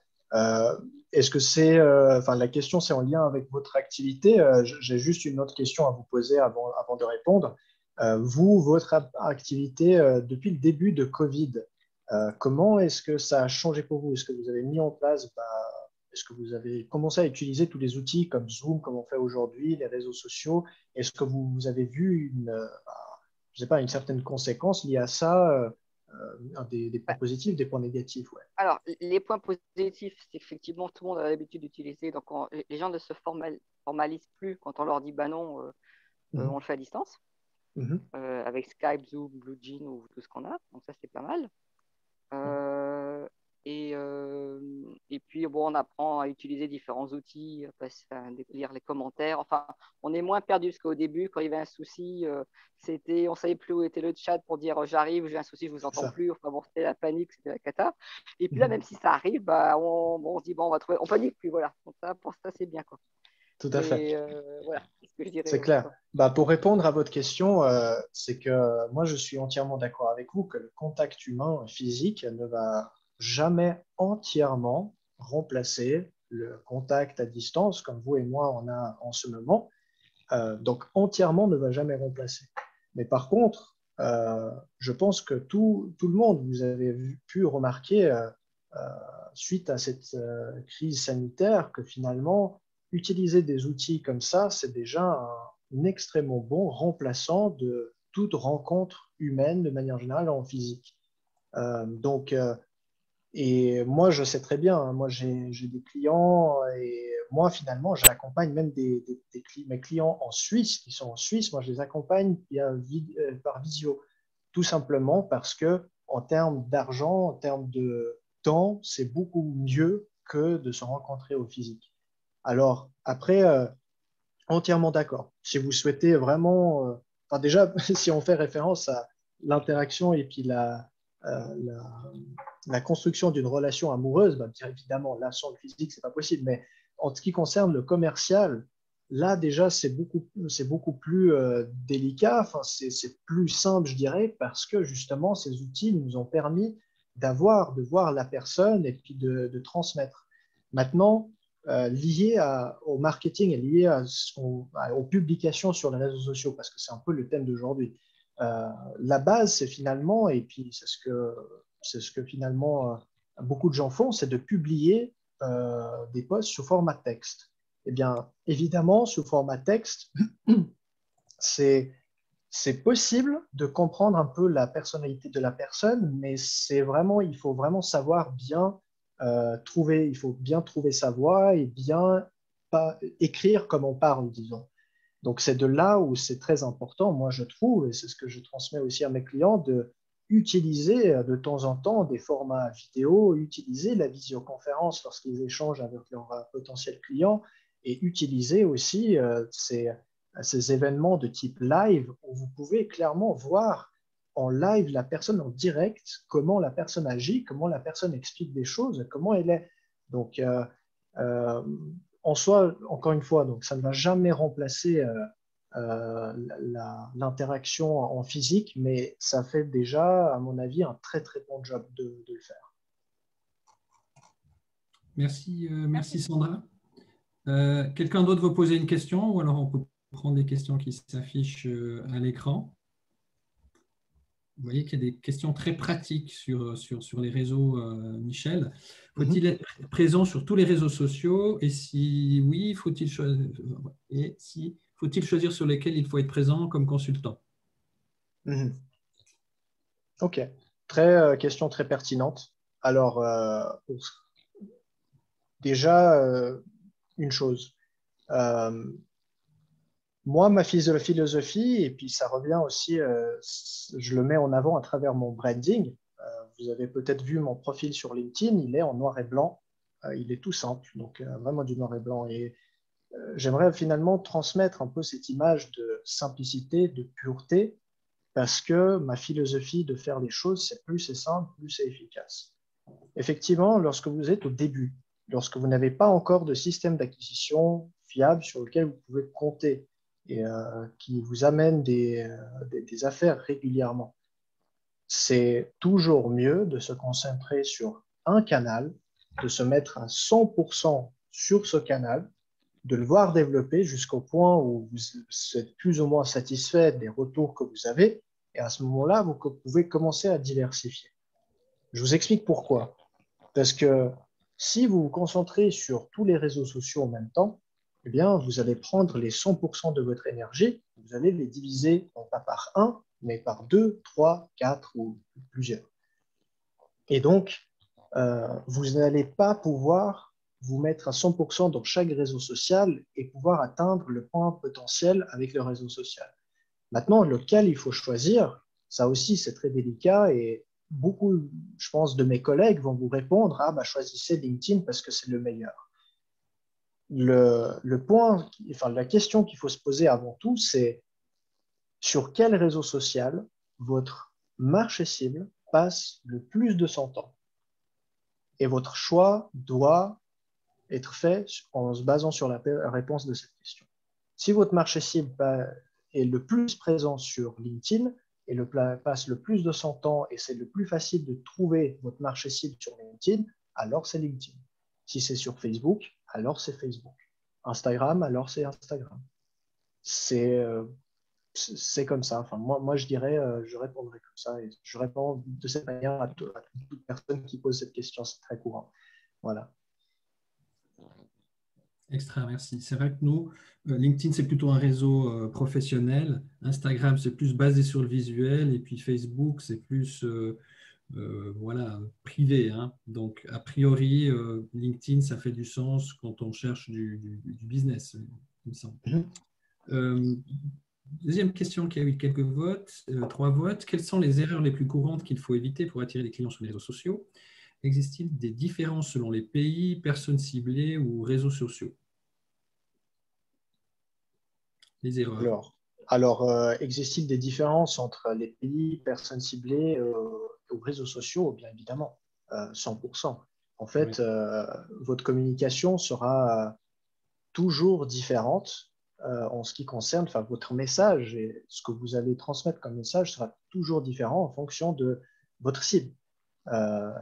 Est-ce que c'est, enfin, la question c'est en lien avec votre activité. J'ai juste une autre question à vous poser avant de répondre. Votre activité depuis le début de Covid, comment est-ce que ça a changé pour vous? Est-ce que vous avez mis en place, est-ce que vous avez commencé à utiliser tous les outils comme Zoom, comme on fait aujourd'hui, les réseaux sociaux? Est-ce que vous avez vu je sais pas, une certaine conséquence liée à ça? Des points positifs, des points négatifs, ouais. Alors, les points positifs, c'est qu'effectivement, tout le monde a l'habitude d'utiliser. Donc, les gens ne se formalisent plus quand on leur dit, non, on le fait à distance, avec Skype, Zoom, BlueJeans ou tout ce qu'on a. Donc, ça, c'est pas mal. Et puis, on apprend à utiliser différents outils, à lire les commentaires. Enfin, on est moins perdu parce qu'au début, quand il y avait un souci, on ne savait plus où était le chat pour dire j'arrive, j'ai un souci, je ne vous entends plus. Enfin, c'était la panique, c'était la cata. Et puis là, même si ça arrive, on se dit on va trouver, on panique plus, voilà. Donc ça, pour ça, c'est bien, quoi. Tout à fait. Voilà, c'est ce que je dirais. C'est clair. Pour répondre à votre question, c'est que moi, je suis entièrement d'accord avec vous que le contact humain physique ne va jamais entièrement remplacer le contact à distance, comme vous et moi, on a en ce moment. Donc, entièrement ne va jamais remplacer. Mais par contre, je pense que tout le monde, vous avez pu remarquer, suite à cette crise sanitaire, que finalement, utiliser des outils comme ça, c'est déjà un extrêmement bon remplaçant de toute rencontre humaine de manière générale en physique. Et moi, je sais très bien, hein, moi j'ai des clients et moi finalement, j'accompagne même mes clients en Suisse, qui sont en Suisse, moi je les accompagne par visio, tout simplement parce que en termes d'argent, en termes de temps, c'est beaucoup mieux que de se rencontrer au physique. Alors, après, entièrement d'accord. Si vous souhaitez vraiment, enfin déjà, si on fait référence à l'interaction et puis la construction d'une relation amoureuse, bah, bien évidemment, là, sans le physique, c'est pas possible. Mais en ce qui concerne le commercial, là, déjà, c'est beaucoup plus délicat. Enfin, c'est plus simple, je dirais, parce que justement, ces outils nous ont permis de voir la personne et puis de transmettre. Maintenant, lié au marketing et lié aux publications sur les réseaux sociaux, parce que c'est un peu le thème d'aujourd'hui. La base, c'est finalement, et puis c'est ce que finalement beaucoup de gens font, c'est de publier des posts sous format texte. Eh bien, évidemment, sous format texte, c'est possible de comprendre un peu la personnalité de la personne, mais il faut vraiment savoir bien il faut bien trouver sa voix et bien écrire comme on parle, disons. Donc, c'est de là où c'est très important, moi je trouve, et c'est ce que je transmets aussi à mes clients, de utiliser de temps en temps des formats vidéo, utiliser la visioconférence lorsqu'ils échangent avec leurs potentiels clients et utiliser aussi ces événements de type live où vous pouvez clairement voir en live la personne en direct, comment la personne agit, comment la personne explique des choses, comment elle est. Donc, en soi, encore une fois, donc ça ne va jamais remplacer l'interaction en physique, mais ça fait déjà, à mon avis, un très très bon job de le faire. Merci Sandra. Quelqu'un d'autre veut poser une question ou alors on peut prendre des questions qui s'affichent à l'écran. Vous voyez qu'il y a des questions très pratiques sur les réseaux, Michel. Faut-il être présent sur tous les réseaux sociaux? Et si oui, faut-il choisir sur lesquels il faut être présent comme consultant? Ok, question très pertinente. Alors, déjà, une chose. Moi, ma philosophie, et puis ça revient aussi, je le mets en avant à travers mon branding. Vous avez peut-être vu mon profil sur LinkedIn, il est en noir et blanc. Il est tout simple, donc vraiment du noir et blanc. Et j'aimerais finalement transmettre un peu cette image de simplicité, de pureté, parce que ma philosophie de faire les choses, c'est plus c'est simple, plus c'est efficace. Effectivement, lorsque vous êtes au début, lorsque vous n'avez pas encore de système d'acquisition fiable sur lequel vous pouvez compter et qui vous amène des affaires régulièrement, c'est toujours mieux de se concentrer sur un canal, de se mettre à 100% sur ce canal, de le voir développer jusqu'au point où vous êtes plus ou moins satisfait des retours que vous avez, et à ce moment-là, vous pouvez commencer à diversifier. Je vous explique pourquoi. Parce que si vous vous concentrez sur tous les réseaux sociaux en même temps, eh bien, vous allez prendre les 100% de votre énergie, vous allez les diviser non pas par 1, mais par 2, 3, 4 ou plusieurs. Et donc, vous n'allez pas pouvoir vous mettre à 100% dans chaque réseau social et pouvoir atteindre le point potentiel avec le réseau social. Maintenant, lequel il faut choisir, ça aussi c'est très délicat et beaucoup, je pense, de mes collègues vont vous répondre « Ah, bah, choisissez LinkedIn parce que c'est le meilleur ». La question qu'il faut se poser avant tout, c'est sur quel réseau social votre marché cible passe le plus de son temps. Et votre choix doit être fait en se basant sur la réponse de cette question. Si votre marché cible est le plus présent sur LinkedIn et passe le plus de son temps et c'est le plus facile de trouver votre marché cible sur LinkedIn, alors c'est LinkedIn. Si c'est sur Facebook, alors c'est Facebook. Instagram, alors c'est Instagram. C'est comme ça. Enfin, moi, je dirais, je répondrai comme ça et je réponds de cette manière à toute personne qui pose cette question. C'est très courant. Voilà. Extra, merci. C'est vrai que nous, LinkedIn, c'est plutôt un réseau professionnel. Instagram, c'est plus basé sur le visuel. Et puis Facebook, c'est plus privé. Hein. Donc, a priori, LinkedIn, ça fait du sens quand on cherche du business, il me semble. Deuxième question qui a eu quelques votes, 3 votes. Quelles sont les erreurs les plus courantes qu'il faut éviter pour attirer des clients sur les réseaux sociaux? existe-t-il des différences selon les pays, personnes ciblées ou réseaux sociaux? Les erreurs. Existe-t-il des différences entre les pays, personnes ciblées ou réseaux sociaux? Bien évidemment, 100%. En fait, votre communication sera toujours différente en ce qui concerne, enfin, votre message et ce que vous allez transmettre comme message sera toujours différent en fonction de votre cible.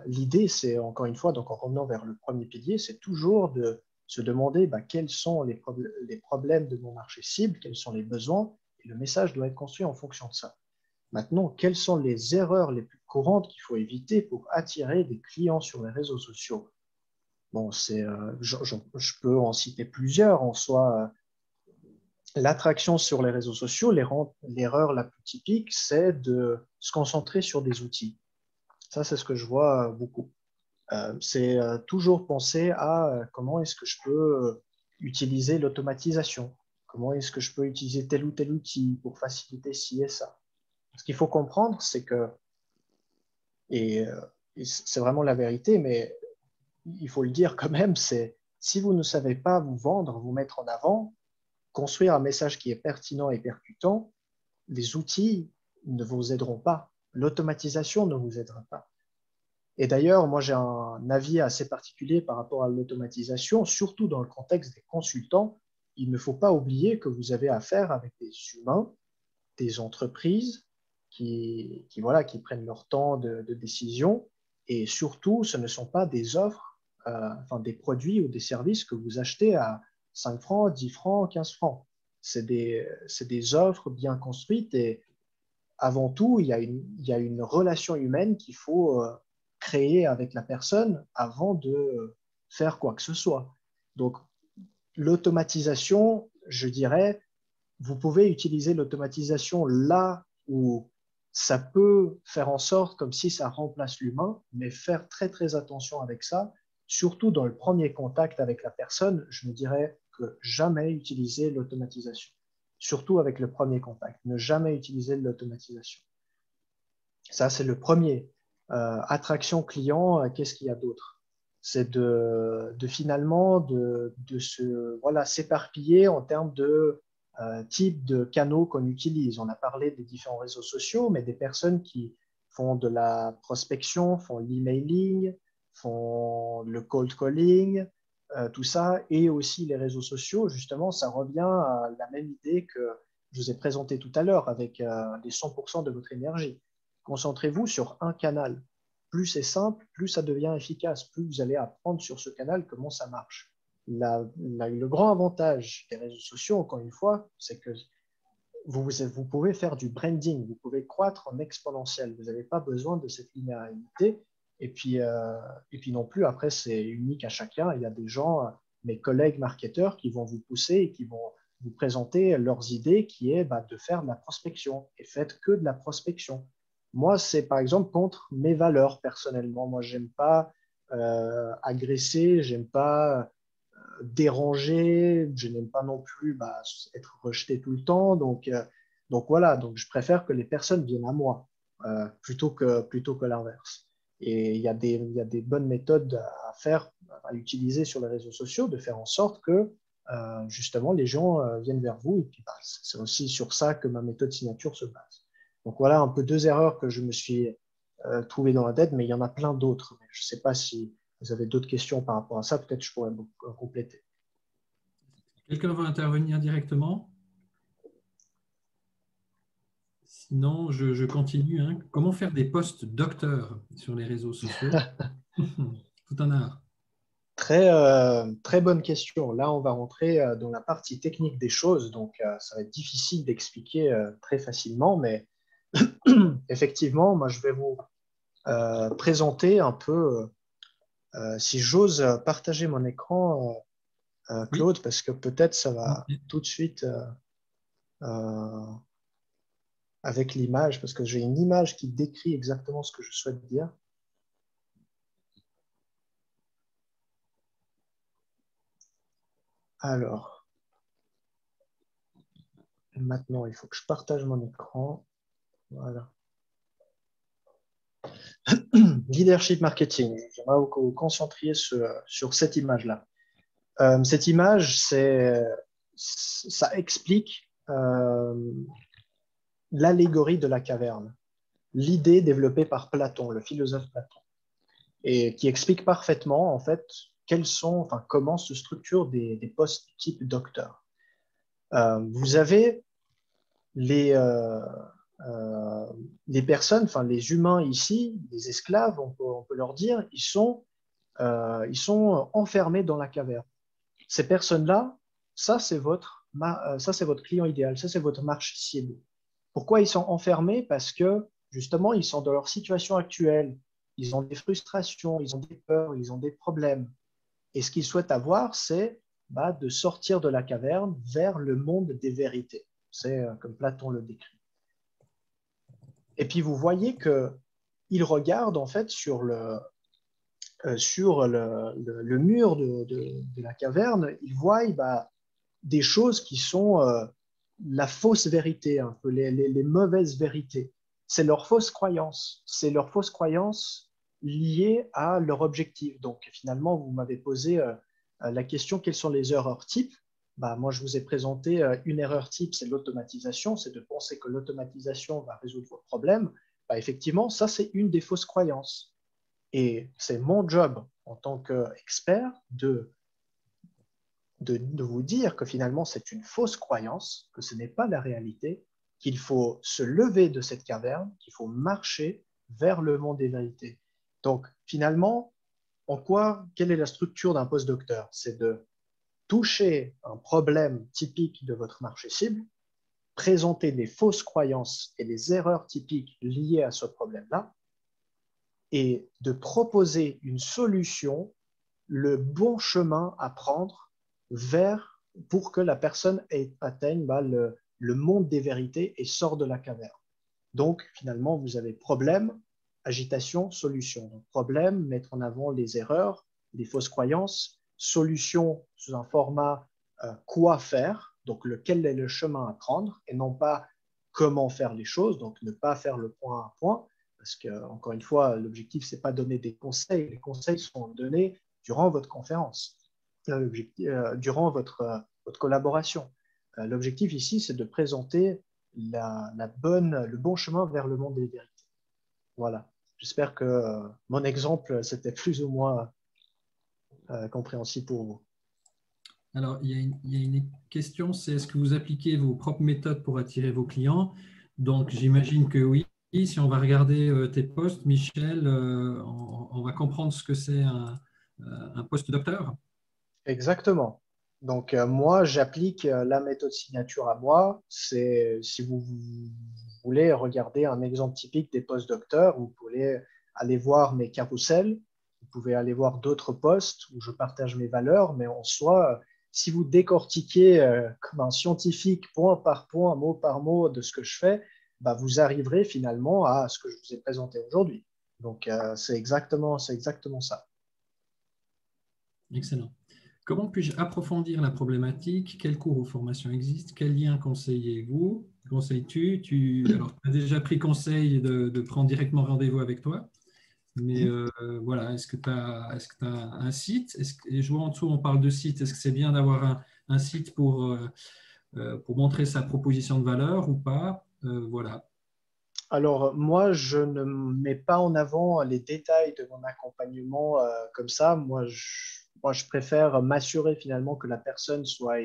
L'idée, c'est encore une fois, donc en revenant vers le premier pilier, c'est toujours de se demander quels sont les problèmes de mon marché cible, quels sont les besoins, et le message doit être construit en fonction de ça. Maintenant, quelles sont les erreurs les plus courantes qu'il faut éviter pour attirer des clients sur les réseaux sociaux? Bon, je peux en citer plusieurs. En soi, l'attraction sur les réseaux sociaux, l'erreur la plus typique, c'est de se concentrer sur des outils. Ça, c'est ce que je vois beaucoup. C'est toujours penser à comment est-ce que je peux utiliser l'automatisation, comment est-ce que je peux utiliser tel ou tel outil pour faciliter ci et ça. Ce qu'il faut comprendre, c'est que, et c'est vraiment la vérité, mais il faut le dire quand même, c'est si vous ne savez pas vous vendre, vous mettre en avant, construire un message qui est pertinent et percutant, les outils ne vous aideront pas. L'automatisation ne vous aidera pas. Et d'ailleurs, moi, j'ai un avis assez particulier par rapport à l'automatisation, surtout dans le contexte des consultants. Il ne faut pas oublier que vous avez affaire avec des humains, des entreprises qui prennent leur temps de décision. Et surtout, ce ne sont pas des offres, des produits ou des services que vous achetez à 5 francs, 10 francs, 15 francs. C'est des offres bien construites et avant tout, il y a une relation humaine qu'il faut créer avec la personne avant de faire quoi que ce soit. Donc, l'automatisation, je dirais, vous pouvez utiliser l'automatisation là où ça peut faire en sorte comme si ça remplace l'humain, mais faire très très attention avec ça, surtout dans le premier contact avec la personne, je me dirais que jamais utiliser l'automatisation, surtout avec le premier contact, ne jamais utiliser l'automatisation. Ça, c'est le premier. Attraction client, qu'est-ce qu'il y a d'autre? C'est finalement de s'éparpiller en termes de type de canaux qu'on utilise. On a parlé des différents réseaux sociaux, mais des personnes qui font de la prospection, font l'emailing, font le cold calling, tout ça, et aussi les réseaux sociaux, justement, ça revient à la même idée que je vous ai présentée tout à l'heure avec les 100% de votre énergie. Concentrez-vous sur un canal. Plus c'est simple, plus ça devient efficace, plus vous allez apprendre sur ce canal comment ça marche. Le grand avantage des réseaux sociaux, encore une fois, c'est que vous pouvez faire du branding, vous pouvez croître en exponentiel. Vous n'avez pas besoin de cette linéarité. Et puis non plus, après, c'est unique à chacun. Il y a des gens, mes collègues marketeurs, qui vont vous pousser et qui vont vous présenter leurs idées, qui est de faire de la prospection. Et faites que de la prospection. Moi, c'est par exemple contre mes valeurs personnellement. Moi, j'aime pas agresser, j'aime pas déranger, je n'aime pas non plus être rejeté tout le temps. Donc voilà, donc je préfère que les personnes viennent à moi plutôt que l'inverse. Et il y a des bonnes méthodes à faire, à utiliser sur les réseaux sociaux, de faire en sorte que justement les gens viennent vers vous. Et puis c'est aussi sur ça que ma méthode signature se base. Donc voilà un peu 2 erreurs que je me suis trouvé dans la tête, mais il y en a plein d'autres. Je ne sais pas si vous avez d'autres questions par rapport à ça, peut-être je pourrais compléter. Quelqu'un veut intervenir directement? Sinon, je continue. Comment faire des posts docteurs sur les réseaux sociaux? Tout un art. Très bonne question. Là, on va rentrer dans la partie technique des choses, donc ça va être difficile d'expliquer très facilement, mais effectivement, moi, je vais vous présenter un peu, si j'ose partager mon écran, Claude, oui. Parce que peut-être ça va tout de suite avec l'image, parce que j'ai une image qui décrit exactement ce que je souhaite dire. Alors, maintenant, il faut que je partage mon écran. Voilà. leadership marketing. J'aimerais vous concentrer sur cette image-là. Cette image, ça explique l'allégorie de la caverne, l'idée développée par Platon, le philosophe Platon, et qui explique parfaitement en fait comment se structurent des postes type docteur. Vous avez les personnes, enfin les humains ici, les esclaves, on peut leur dire, ils sont enfermés dans la caverne. Ces personnes-là, ça c'est votre client idéal, ça c'est votre marché cible. Pourquoi ils sont enfermés? Parce que justement, ils sont dans leur situation actuelle, ils ont des frustrations, ils ont des peurs, ils ont des problèmes. Et ce qu'ils souhaitent avoir, c'est de sortir de la caverne vers le monde des vérités. C'est comme Platon le décrit. Et puis vous voyez qu'il regarde en fait sur le mur de la caverne, il voit des choses qui sont la fausse vérité, un peu les mauvaises vérités. C'est leur fausse croyance. C'est leur fausse croyance liée à leur objectif. Donc finalement, vous m'avez posé la question, quelles sont les erreurs types? Moi, je vous ai présenté une erreur type, c'est l'automatisation, c'est de penser que l'automatisation va résoudre vos problèmes. Effectivement, ça, c'est une des fausses croyances. Et c'est mon job en tant qu'expert de vous dire que finalement, c'est une fausse croyance, que ce n'est pas la réalité, qu'il faut se lever de cette caverne, qu'il faut marcher vers le monde des vérités. Donc, finalement, quelle est la structure d'un post-docteur? C'est de toucher un problème typique de votre marché cible, présenter des fausses croyances et des erreurs typiques liées à ce problème-là, et de proposer une solution, le bon chemin à prendre pour que la personne atteigne le monde des vérités et sorte de la caverne. Donc, finalement, vous avez problème, agitation, solution. Donc, problème, mettre en avant les erreurs, les fausses croyances, solution sous un format quoi faire, donc lequel est le chemin à prendre, et non pas comment faire les choses, donc ne pas faire le point à point, parce que, encore une fois, l'objectif, ce n'est pas donner des conseils. Les conseils sont donnés durant votre conférence, durant votre collaboration. L'objectif ici, c'est de présenter le bon chemin vers le monde des vérités. Voilà. J'espère que mon exemple, c'était plus ou moins compréhensible pour vous. Alors, il y a une question, c'est est-ce que vous appliquez vos propres méthodes pour attirer vos clients? Donc, j'imagine que oui. Si on va regarder tes posts, Michel, on va comprendre ce que c'est un post-docteur. Exactement. Donc, moi, j'applique la méthode signature à moi. C'est, si vous voulez regarder un exemple typique des post-docteurs, vous pouvez aller voir mes carousels, vous pouvez aller voir d'autres posts où je partage mes valeurs, mais en soi, si vous décortiquez comme un scientifique point par point, mot par mot de ce que je fais, vous arriverez finalement à ce que je vous ai présenté aujourd'hui. Donc, c'est exactement ça. Excellent. Comment puis-je approfondir la problématique? Quels cours ou formations existent? Quels liens conseillez-vous? Conseilles-tu? Alors, tu as déjà pris conseil de prendre directement rendez-vous avec toi, mais voilà, est-ce que tu as un site? Et je vois en dessous, on parle de site. Est-ce que c'est bien d'avoir un site pour montrer sa proposition de valeur ou pas? Voilà. Alors, moi, je ne mets pas en avant les détails de mon accompagnement comme ça. Moi, je préfère m'assurer finalement que la personne soit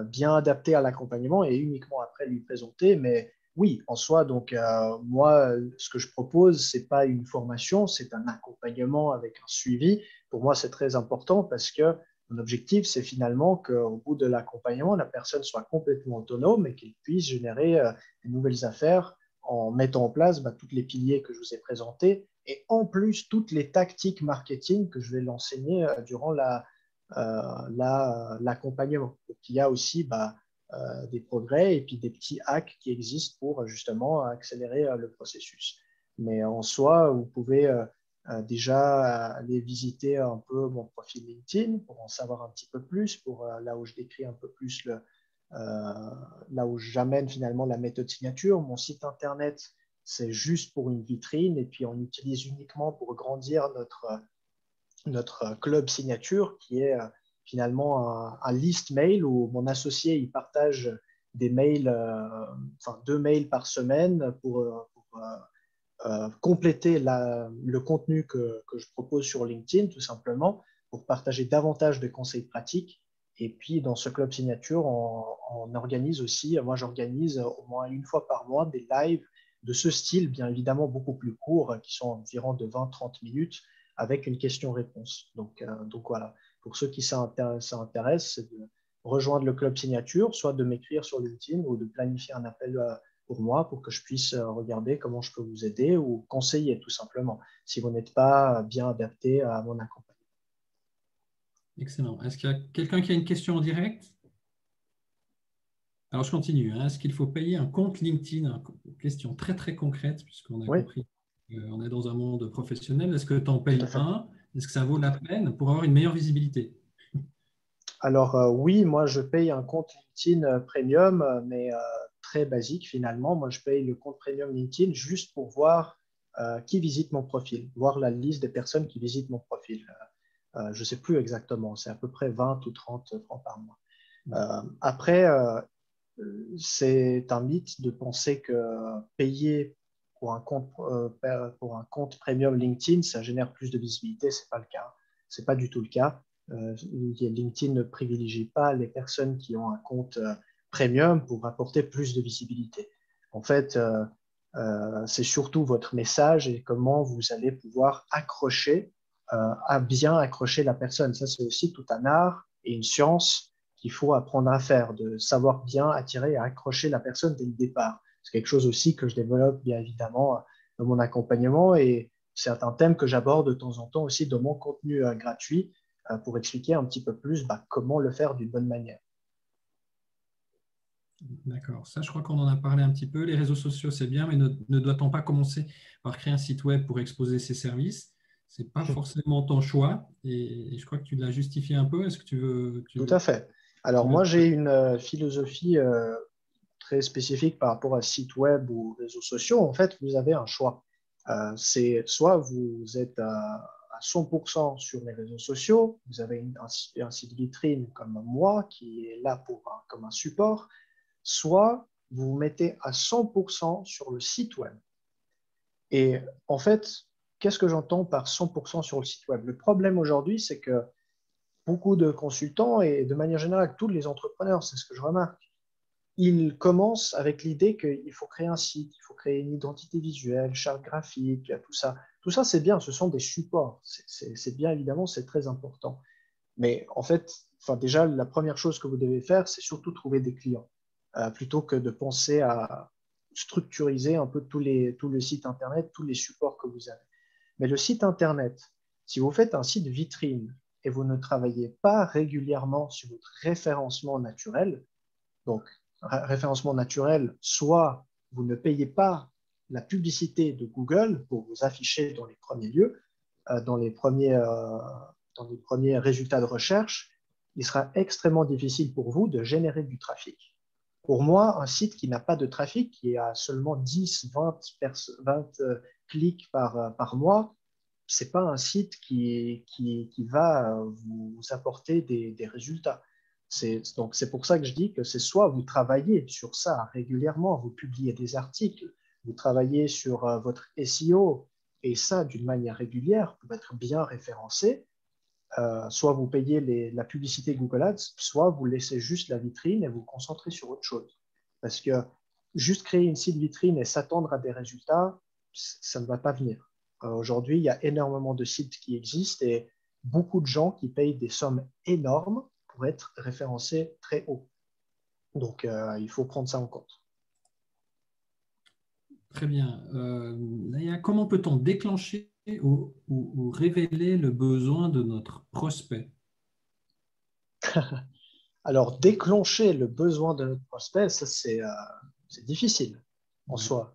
bien adaptée à l'accompagnement et uniquement après lui présenter. Mais oui, en soi, donc, moi, ce que je propose, ce n'est pas une formation, c'est un accompagnement avec un suivi. Pour moi, c'est très important parce que mon objectif, c'est finalement qu'au bout de l'accompagnement, la personne soit complètement autonome et qu'elle puisse générer de nouvelles affaires en mettant en place tous les piliers que je vous ai présentés et en plus toutes les tactiques marketing que je vais l'enseigner durant l'accompagnement. Donc, il y a aussi des progrès et puis des petits hacks qui existent pour justement accélérer le processus. Mais en soi, vous pouvez déjà aller visiter un peu mon profil LinkedIn pour en savoir un petit peu plus, pour là où je décris un peu plus là où j'amène finalement la méthode signature. Mon site internet, c'est juste pour une vitrine et puis on utilise uniquement pour grandir notre club signature qui est finalement un list mail où mon associé il partage des mails, 2 mails par semaine pour compléter le contenu que je propose sur LinkedIn, tout simplement, pour partager davantage de conseils pratiques. Et puis, dans ce club signature, on organise aussi, moi j'organise au moins une fois par mois des lives de ce style, bien évidemment beaucoup plus courts, qui sont environ de 20-30 minutes, avec une question-réponse. Donc voilà, pour ceux qui ça intéresse, c'est de rejoindre le club signature, soit de m'écrire sur LinkedIn ou de planifier un appel pour moi, pour que je puisse regarder comment je peux vous aider ou conseiller tout simplement, si vous n'êtes pas bien adapté à mon accompagnement. Excellent. Est-ce qu'il y a quelqu'un qui a une question en direct? Alors, je continue. Est-ce qu'il faut payer un compte LinkedIn? Une question très, très concrète, puisqu'on a compris qu'on est dans un monde professionnel. Est-ce que tu en payes un? Est-ce que ça vaut la peine pour avoir une meilleure visibilité? Alors, oui, moi, je paye un compte LinkedIn Premium, mais très basique finalement. Moi, je paye le compte Premium LinkedIn juste pour voir qui visite mon profil, voir la liste des personnes qui visitent mon profil. Je ne sais plus exactement, c'est à peu près 20 ou 30 francs par mois. Après, c'est un mythe de penser que payer pour un compte Premium LinkedIn, ça génère plus de visibilité. Ce n'est pas le cas. Ce n'est pas du tout le cas. LinkedIn ne privilégie pas les personnes qui ont un compte Premium pour apporter plus de visibilité. En fait, c'est surtout votre message et comment vous allez pouvoir bien accrocher la personne. Ça, c'est aussi tout un art et une science qu'il faut apprendre à faire, de savoir bien attirer et accrocher la personne dès le départ. C'est quelque chose aussi que je développe bien évidemment dans mon accompagnement et c'est un thème que j'aborde de temps en temps aussi dans mon contenu gratuit pour expliquer un petit peu plus comment le faire d'une bonne manière. D'accord. Ça, je crois qu'on en a parlé un petit peu. Les réseaux sociaux, c'est bien, mais ne doit-on pas commencer par créer un site web pour exposer ses services? Ce n'est pas forcément ton choix et je crois que tu l'as justifié un peu. Est-ce que tu veux… Tout à fait. Alors, moi, j'ai une philosophie très spécifique par rapport à site web ou réseaux sociaux. En fait, vous avez un choix. C'est soit vous êtes à 100% sur les réseaux sociaux, vous avez un site vitrine comme moi qui est là comme un support, soit vous vous mettez à 100% sur le site web. Et en fait, qu'est-ce que j'entends par 100% sur le site web? Le problème aujourd'hui, c'est que beaucoup de consultants et de manière générale, tous les entrepreneurs, c'est ce que je remarque, ils commencent avec l'idée qu'il faut créer un site, il faut créer une identité visuelle, charte graphique, tout ça. Tout ça, c'est bien, ce sont des supports. C'est bien évidemment, c'est très important. Mais en fait, déjà, la première chose que vous devez faire, c'est surtout trouver des clients, plutôt que de penser à structuriser un peu tout le site Internet, tous les supports que vous avez. Mais le site Internet, si vous faites un site vitrine et vous ne travaillez pas régulièrement sur votre référencement naturel, donc référencement naturel, soit vous ne payez pas la publicité de Google pour vous afficher dans les premiers lieux, dans les premiers résultats de recherche, il sera extrêmement difficile pour vous de générer du trafic. Pour moi, un site qui n'a pas de trafic, qui a seulement 10, 20 clics par mois, ce n'est pas un site qui va vous apporter des résultats. Donc, c'est pour ça que je dis que c'est soit vous travaillez sur ça régulièrement, vous publiez des articles, vous travaillez sur votre SEO, et ça d'une manière régulière pour être bien référencé, soit vous payez la publicité Google Ads, soit vous laissez juste la vitrine et vous concentrez sur autre chose. Parce que juste créer une site vitrine et s'attendre à des résultats, ça ne va pas venir. Aujourd'hui, il y a énormément de sites qui existent et beaucoup de gens qui payent des sommes énormes pour être référencés très haut. Donc, il faut prendre ça en compte. Très bien. Laïa, comment peut-on déclencher ou révéler le besoin de notre prospect? Alors, déclencher le besoin de notre prospect, ça c'est difficile en soi.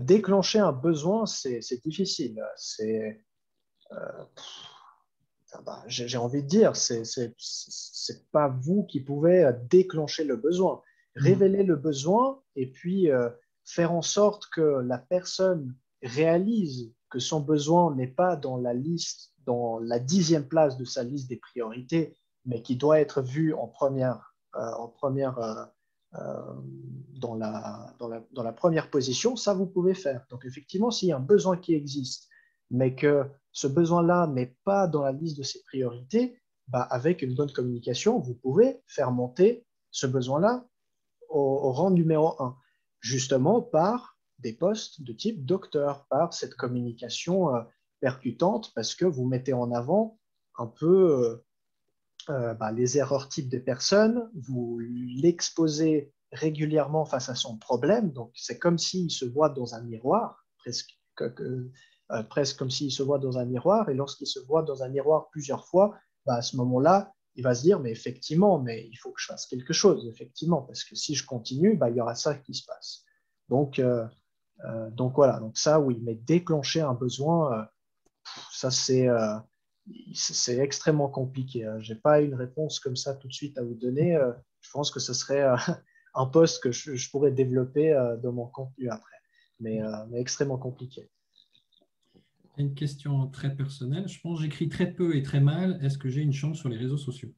Déclencher un besoin, c'est difficile. J'ai envie de dire, c'est pas vous qui pouvez déclencher le besoin. Révéler le besoin et puis faire en sorte que la personne réalise que son besoin n'est pas dans la liste, dans la 10e place de sa liste des priorités, mais qui doit être vu en première, dans la première position, ça vous pouvez faire. Donc effectivement, s'il y a un besoin qui existe, mais que ce besoin-là n'est pas dans la liste de ses priorités, bah, avec une bonne communication, vous pouvez faire monter ce besoin-là au rang numéro 1, justement par des postes de type docteur, par cette communication percutante, parce que vous mettez en avant un peu les erreurs types des personnes, vous l'exposez régulièrement face à son problème, donc c'est comme s'il se voit dans un miroir, presque comme s'il se voit dans un miroir, et lorsqu'il se voit dans un miroir plusieurs fois, bah, à ce moment-là, il va se dire, mais effectivement, mais il faut que je fasse quelque chose, effectivement, parce que si je continue, bah, il y aura ça qui se passe. Donc voilà, donc ça, oui, mais déclencher un besoin, ça c'est extrêmement compliqué. Je n'ai pas une réponse comme ça tout de suite à vous donner. Je pense que ce serait un poste que je pourrais développer dans mon contenu après, mais extrêmement compliqué. Une question très personnelle. Je pense que j'écris très peu et très mal. Est-ce que j'ai une chance sur les réseaux sociaux?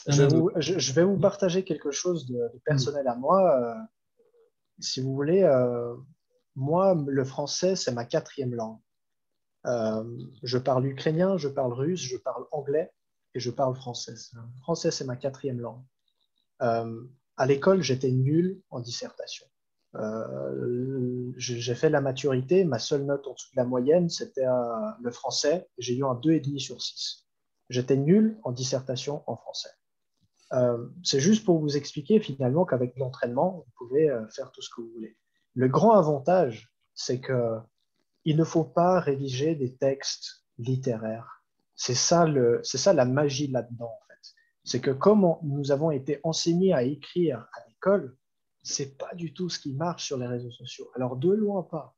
Je vais vous partager quelque chose de personnel à moi. Si vous voulez, moi, le français, c'est ma 4e langue. Je parle ukrainien, je parle russe, je parle anglais et je parle français. Le français, c'est ma 4e langue. À l'école, j'étais nul en dissertation. J'ai fait la maturité, ma seule note en dessous de la moyenne, c'était le français. J'ai eu un 2,5 sur 6. J'étais nul en dissertation en français. C'est juste pour vous expliquer finalement qu'avec l'entraînement, vous pouvez faire tout ce que vous voulez. Le grand avantage, c'est qu'il ne faut pas rédiger des textes littéraires. C'est ça la magie là-dedans, en fait. C'est que comme nous avons été enseignés à écrire à l'école, c'est pas du tout ce qui marche sur les réseaux sociaux. Alors, de loin pas,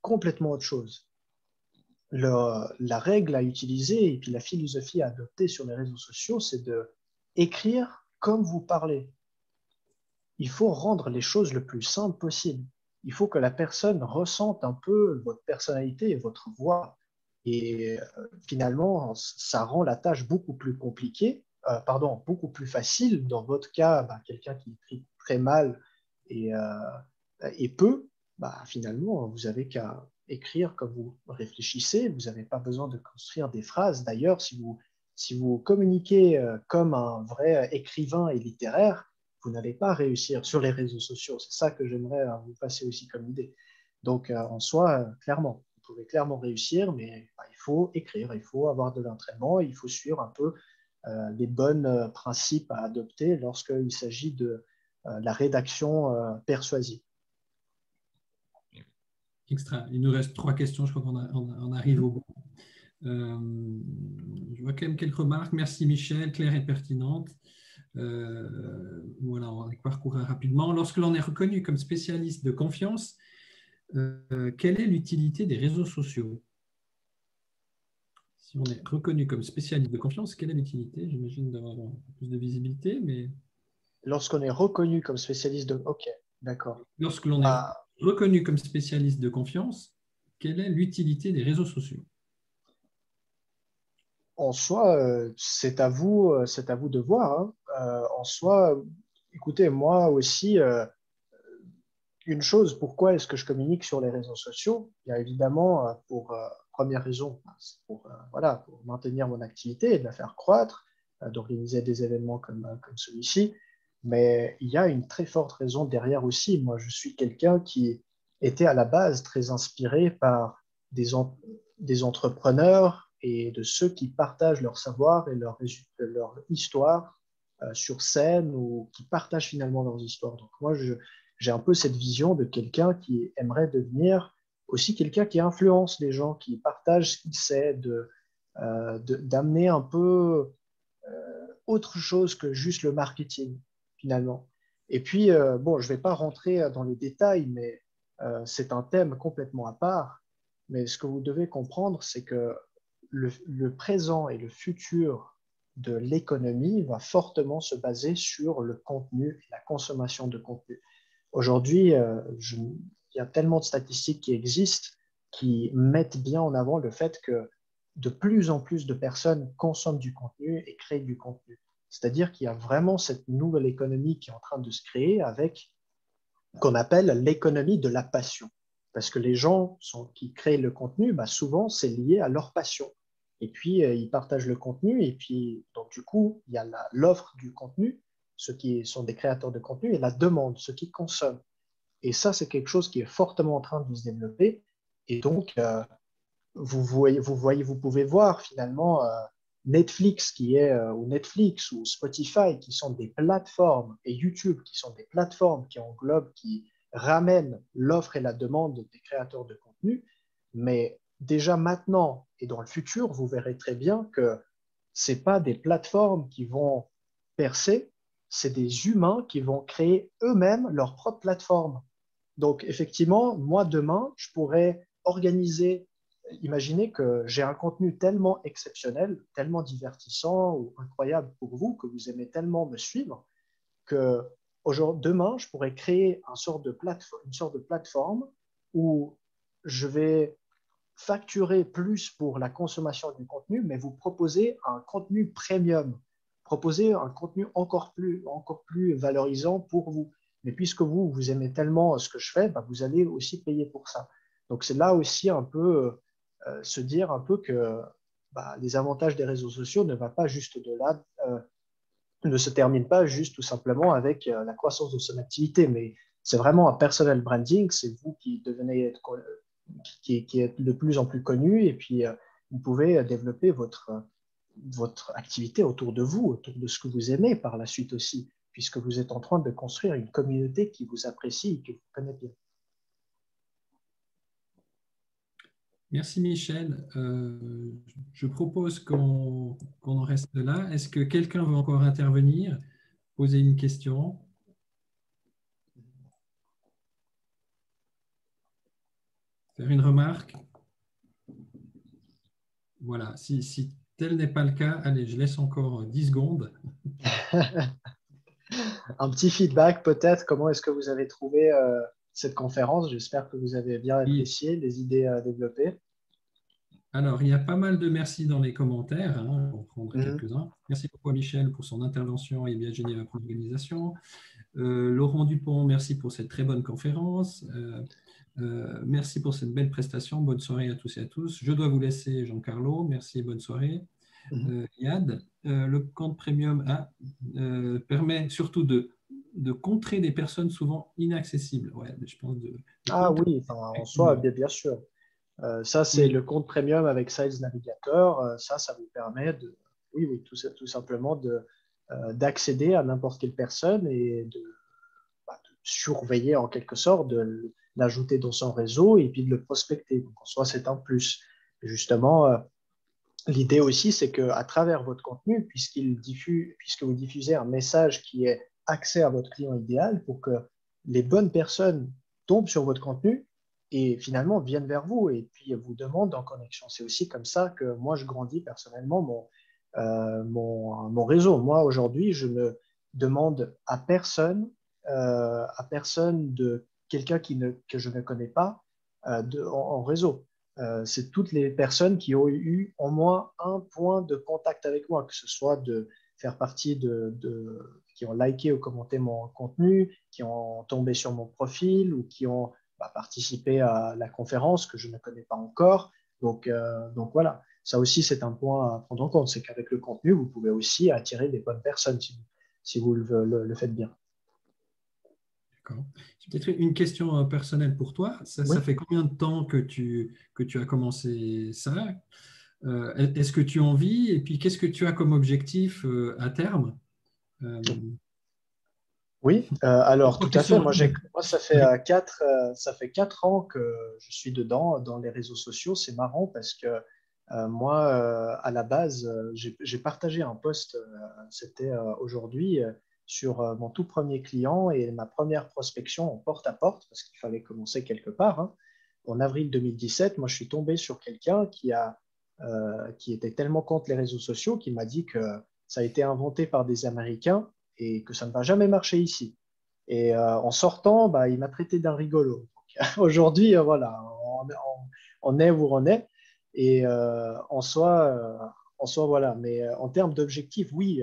complètement autre chose. La règle à utiliser et puis la philosophie à adopter sur les réseaux sociaux, c'est de écrire comme vous parlez. Il faut rendre les choses le plus simples possible. Il faut que la personne ressente un peu votre personnalité et votre voix. Et finalement, ça rend la tâche beaucoup plus compliquée, beaucoup plus facile. Dans votre cas, quelqu'un qui écrit très mal et peu, finalement, vous n'avez qu'à écrire comme vous réfléchissez. Vous n'avez pas besoin de construire des phrases. D'ailleurs, si vous communiquez comme un vrai écrivain et littéraire, vous n'allez pas réussir sur les réseaux sociaux. C'est ça que j'aimerais vous passer aussi comme idée. Donc, en soi, clairement, vous pouvez clairement réussir, mais il faut écrire, il faut avoir de l'entraînement, il faut suivre un peu les bons principes à adopter lorsqu'il s'agit de la rédaction persuasive. Extra. Il nous reste 3 questions, je crois qu'on arrive au bout. Je vois quand même quelques remarques. Merci Michel, claire et pertinente. Voilà, on va parcourir rapidement. Lorsque l'on est reconnu comme spécialiste de confiance, quelle est l'utilité des réseaux sociaux? Si on est reconnu comme spécialiste de confiance, quelle est l'utilité? J'imagine d'avoir plus de visibilité, mais... Lorsqu'on est reconnu comme spécialiste de... Ok, d'accord. Lorsque l'on est reconnu comme spécialiste de confiance, quelle est l'utilité des réseaux sociaux? En soi, c'est à vous de voir. Hein. En soi, écoutez, moi aussi, une chose, pourquoi est-ce que je communique sur les réseaux sociaux? Il y a évidemment, première raison, c'est pour maintenir mon activité et de la faire croître, d'organiser des événements comme celui-ci. Mais il y a une très forte raison derrière aussi. Moi, je suis quelqu'un qui était à la base très inspiré par des entrepreneurs et de ceux qui partagent leur savoir et leur histoire sur scène ou qui partagent finalement leurs histoires. Donc moi, j'ai un peu cette vision de quelqu'un qui aimerait devenir aussi quelqu'un qui influence les gens, qui partage ce qu'il sait, d'amener un peu autre chose que juste le marketing, finalement. Et puis, bon, je ne vais pas rentrer dans les détails, mais c'est un thème complètement à part. Mais ce que vous devez comprendre, c'est que le présent et le futur de l'économie va fortement se baser sur le contenu et la consommation de contenu. Aujourd'hui, il y a tellement de statistiques qui existent qui mettent bien en avant le fait que de plus en plus de personnes consomment du contenu et créent du contenu. C'est-à-dire qu'il y a vraiment cette nouvelle économie qui est en train de se créer avec qu'on appelle l'économie de la passion. Parce que les gens qui créent le contenu, souvent, c'est lié à leur passion. Et puis, ils partagent le contenu. Et puis, donc, du coup, il y a l'offre du contenu, ceux qui sont des créateurs de contenu, et la demande, ceux qui consomment. Et ça, c'est quelque chose qui est fortement en train de se développer. Et donc, vous pouvez voir finalement Netflix ou Netflix ou Spotify qui sont des plateformes et YouTube qui sont des plateformes qui englobent, qui ramènent l'offre et la demande des créateurs de contenu. Mais déjà maintenant et dans le futur, vous verrez très bien que ce n'est pas des plateformes qui vont percer, c'est des humains qui vont créer eux-mêmes leur propre plateforme. Donc effectivement, moi demain, je pourrais organiser. Imaginez que j'ai un contenu tellement exceptionnel, tellement divertissant ou incroyable pour vous, que vous aimez tellement me suivre, que demain, je pourrais créer une sorte de plateforme où je vais facturer plus pour la consommation du contenu, mais vous proposer un contenu premium, proposer un contenu encore plus valorisant pour vous. Mais puisque vous aimez tellement ce que je fais, vous allez aussi payer pour ça. Donc c'est là aussi un peu se dire un peu que les avantages des réseaux sociaux ne se terminent pas juste tout simplement avec la croissance de son activité, mais c'est vraiment un personal branding, c'est vous qui devenez qui est de plus en plus connu, et puis vous pouvez développer votre activité autour de vous, autour de ce que vous aimez par la suite aussi, puisque vous êtes en train de construire une communauté qui vous apprécie et qui vous connaît bien. Merci Michel. Je propose qu'on en reste là. Est-ce que quelqu'un veut encore intervenir, poser une question? Faire une remarque? Voilà, si tel n'est pas le cas, allez, je laisse encore 10 secondes. Un petit feedback peut-être, comment est-ce que vous avez trouvé cette conférence? J'espère que vous avez bien apprécié les idées développées. Alors, il y a pas mal de merci dans les commentaires, hein, on va prendre quelques-uns. Merci beaucoup à Michel pour son intervention et bien Geneva pour l'organisation. Laurent Dupont, merci pour cette très bonne conférence. Merci pour cette belle prestation. Bonne soirée à tous et à tous. Je dois vous laisser, Jean-Carlo. Merci et bonne soirée. Yad, le compte premium permet surtout de contrer des personnes souvent inaccessibles. Ouais, je pense oui, en soi, bien sûr. Ça, c'est le compte premium avec Sales Navigator. Ça vous permet tout simplement d'accéder à n'importe quelle personne et de surveiller en quelque sorte, de l'ajouter dans son réseau et puis de le prospecter. Donc, en soi, c'est un plus. Et justement, l'idée aussi, c'est qu'à travers votre contenu, puisque vous diffusez un message qui est axé à votre client idéal pour que les bonnes personnes tombent sur votre contenu et finalement viennent vers vous et puis vous demandent en connexion. C'est aussi comme ça que moi, je grandis personnellement mon réseau. Moi, aujourd'hui, je ne demande à personne de quelqu'un que je ne connais pas en réseau. C'est toutes les personnes qui ont eu au moins un point de contact avec moi, que ce soit de faire partie qui ont liké ou commenté mon contenu, qui ont tombé sur mon profil ou qui ont participé à la conférence que je ne connais pas encore. Donc voilà, ça aussi c'est un point à prendre en compte, c'est qu'avec le contenu, vous pouvez aussi attirer des bonnes personnes si vous le faites bien. D'accord. J'ai peut-être une question personnelle pour toi. Ça fait combien de temps que tu as commencé ça? Est-ce que tu en vis? Et puis, qu'est-ce que tu as comme objectif à terme? Oui, alors tout à fait. Moi, ça fait 4 ans que je suis dedans, dans les réseaux sociaux. C'est marrant parce que moi, à la base, j'ai partagé un post, c'était aujourd'hui, sur mon tout premier client et ma première prospection en porte-à-porte, parce qu'il fallait commencer quelque part. Hein. En avril 2017, moi, je suis tombé sur quelqu'un qui était tellement contre les réseaux sociaux qu'il m'a dit que ça a été inventé par des Américains et que ça ne va jamais marcher ici. Et en sortant, bah, il m'a traité d'un rigolo. Aujourd'hui, voilà, on est où on est. Et en soi, voilà. Mais en termes d'objectifs, oui,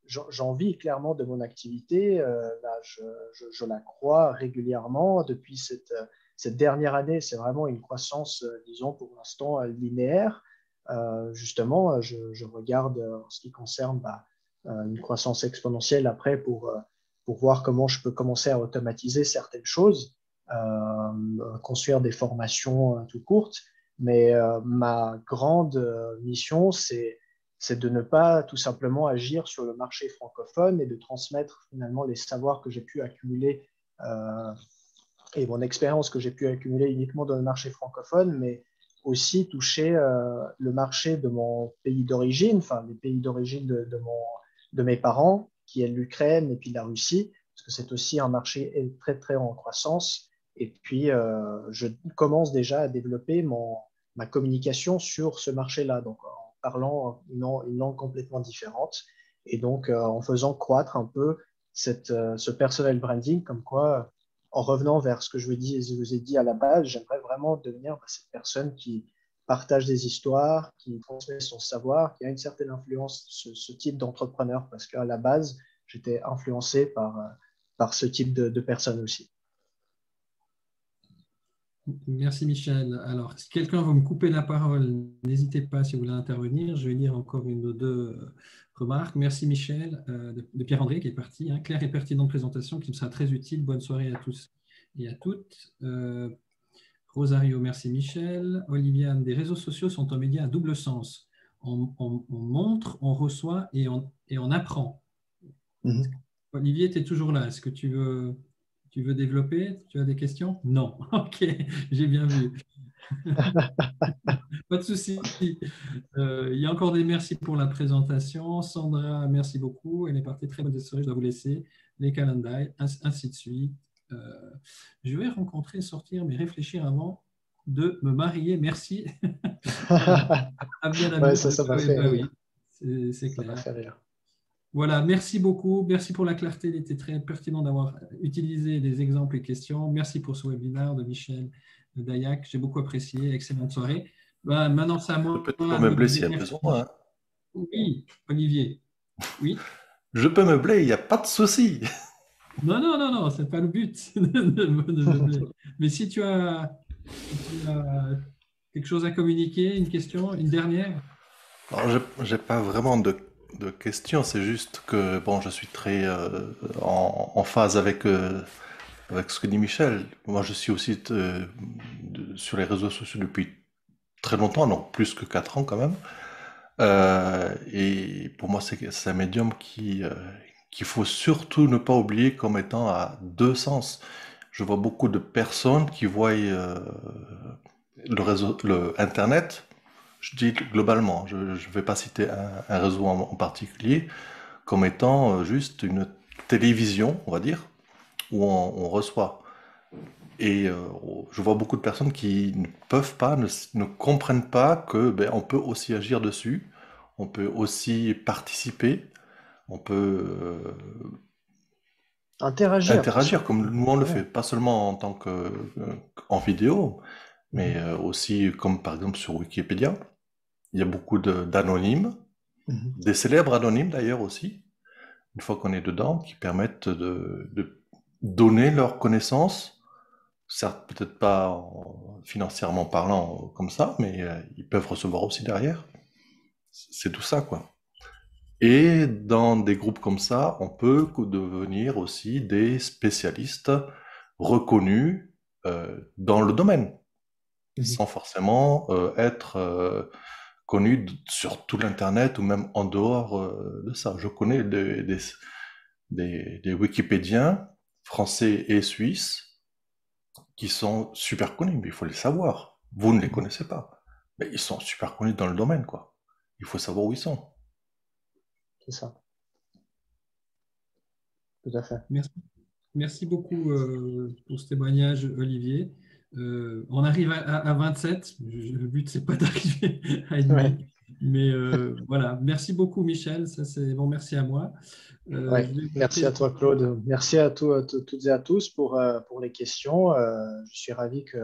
j'en vis clairement de mon activité. Là, je la crois régulièrement. Depuis cette dernière année, c'est vraiment une croissance, disons, pour l'instant, linéaire. Justement, je regarde en ce qui concerne une croissance exponentielle après pour voir comment je peux commencer à automatiser certaines choses, construire des formations tout courtes. Mais ma grande mission, c'est de ne pas tout simplement agir sur le marché francophone et de transmettre finalement les savoirs que j'ai pu accumuler et mon expérience que j'ai pu accumuler uniquement dans le marché francophone, mais aussi toucher le marché de mon pays d'origine, enfin les pays d'origine de mes parents, qui est l'Ukraine et puis la Russie, parce que c'est aussi un marché très, très en croissance. Et puis, je commence déjà à développer ma communication sur ce marché-là, donc en parlant une langue complètement différente, et donc en faisant croître un peu ce personal branding, comme quoi, en revenant vers ce que je vous ai dit à la base, j'aimerais vraiment devenir cette personne qui partage des histoires, qui transmet son savoir, qui a une certaine influence, ce type d'entrepreneur, parce qu'à la base, j'étais influencé par ce type de personnes aussi. Merci Michel. Alors, si quelqu'un veut me couper la parole, n'hésitez pas si vous voulez intervenir. Je vais dire encore une ou deux remarques. Merci Michel, de Pierre-André qui est parti. Hein. Claire et pertinente présentation qui me sera très utile. Bonne soirée à tous et à toutes. Rosario, merci Michel. Oliviane, des réseaux sociaux sont un média à double sens. On montre, on reçoit et on apprend. Olivier, tu es toujours là. Est-ce que tu veux développer? Tu as des questions? Non. Ok, j'ai bien vu. Pas de souci. Il y a encore des merci pour la présentation. Sandra, merci beaucoup. Elle est partie très bonne soirée. Je dois vous laisser. Les calendars, ainsi de suite. Je vais rencontrer, sortir, mais réfléchir avant de me marier. Merci. À bien à ouais, ça m'a fait rire. Oui, c'est clair. Ça m'a fait rire. Voilà, merci beaucoup. Merci pour la clarté. Il était très pertinent d'avoir utilisé des exemples et questions. Merci pour ce webinaire de Michel de Dayac. J'ai beaucoup apprécié. Excellente soirée. Maintenant, c'est à moi. Je peux te meubler s'il y a besoin. Hein. Oui, Olivier. Oui. Je peux meubler, il n'y a pas de souci. Non, ce n'est pas le but de meubler. Mais si tu as quelque chose à communiquer, une question, une dernière? Alors, je n'ai pas vraiment de questions, c'est juste que bon, je suis très en phase avec ce que dit Michel. Moi, je suis aussi sur les réseaux sociaux depuis très longtemps, donc plus que 4 ans quand même. Et pour moi, c'est un médium qu'il faut surtout ne pas oublier comme étant à deux sens. Je vois beaucoup de personnes qui voient Internet, je dis globalement, je ne vais pas citer un réseau en particulier, comme étant juste une télévision, on va dire, où on reçoit. Et je vois beaucoup de personnes qui ne peuvent pas, ne comprennent pas que on peut aussi agir dessus, on peut aussi participer, on peut interagir comme nous on le fait, pas seulement en tant qu'en vidéo, mais aussi comme par exemple sur Wikipédia. Il y a beaucoup d'anonymes, des célèbres anonymes d'ailleurs aussi, une fois qu'on est dedans, qui permettent de donner leurs connaissances, certes peut-être pas financièrement parlant comme ça, mais ils peuvent recevoir aussi derrière. C'est tout ça, quoi. Et dans des groupes comme ça, on peut devenir aussi des spécialistes reconnus dans le domaine, sans forcément être connus sur tout l'Internet ou même en dehors de ça. Je connais des Wikipédiens français et suisses qui sont super connus, mais il faut les savoir. Vous ne les connaissez pas, mais ils sont super connus dans le domaine, quoi. Il faut savoir où ils sont. C'est ça. Tout à fait. Merci beaucoup pour ce témoignage, Olivier. On arrive à 27. Le but, c'est pas d'arriver à une Mais voilà, merci beaucoup Michel, ça c'est bon, merci à moi. Merci à toi Claude, merci à toutes et à tous pour les questions. Je suis ravi que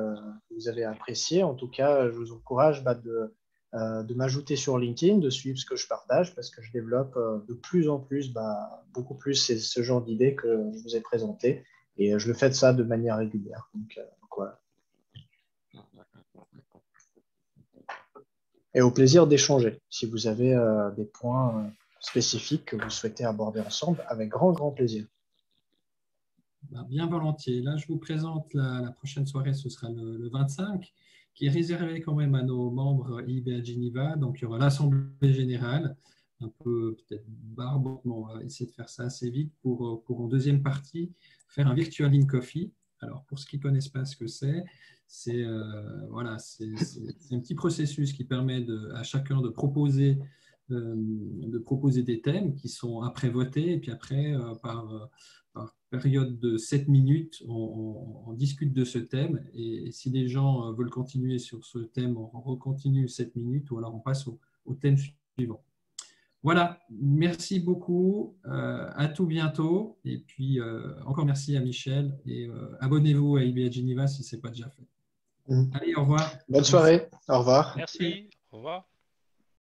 vous avez apprécié. En tout cas, je vous encourage de m'ajouter sur LinkedIn, de suivre ce que je partage parce que je développe de plus en plus, beaucoup plus ce genre d'idées que je vous ai présentées et je le fais de ça de manière régulière. Donc voilà. Et au plaisir d'échanger. Si vous avez des points spécifiques que vous souhaitez aborder ensemble, avec grand, grand plaisir. Bien volontiers. Là, je vous présente la prochaine soirée, ce sera le 25, qui est réservé quand même à nos membres IBA Geneva. Donc, il y aura l'Assemblée générale, un peu peut-être barbe, on va essayer de faire ça assez vite pour en deuxième partie, faire un Virtual in Coffee. Alors, pour ceux qui ne connaissent pas ce que c'est voilà, c'est un petit processus qui permet à chacun de proposer des thèmes qui sont après votés et puis après, par période de 7 minutes, on discute de ce thème et si les gens veulent continuer sur ce thème, on recontinue 7 minutes ou alors on passe au thème suivant. Voilà, merci beaucoup, à tout bientôt et puis encore merci à Michel et abonnez-vous à IBA Geneva si ce n'est pas déjà fait. Allez, au revoir. Bonne soirée, au revoir. Merci, au revoir.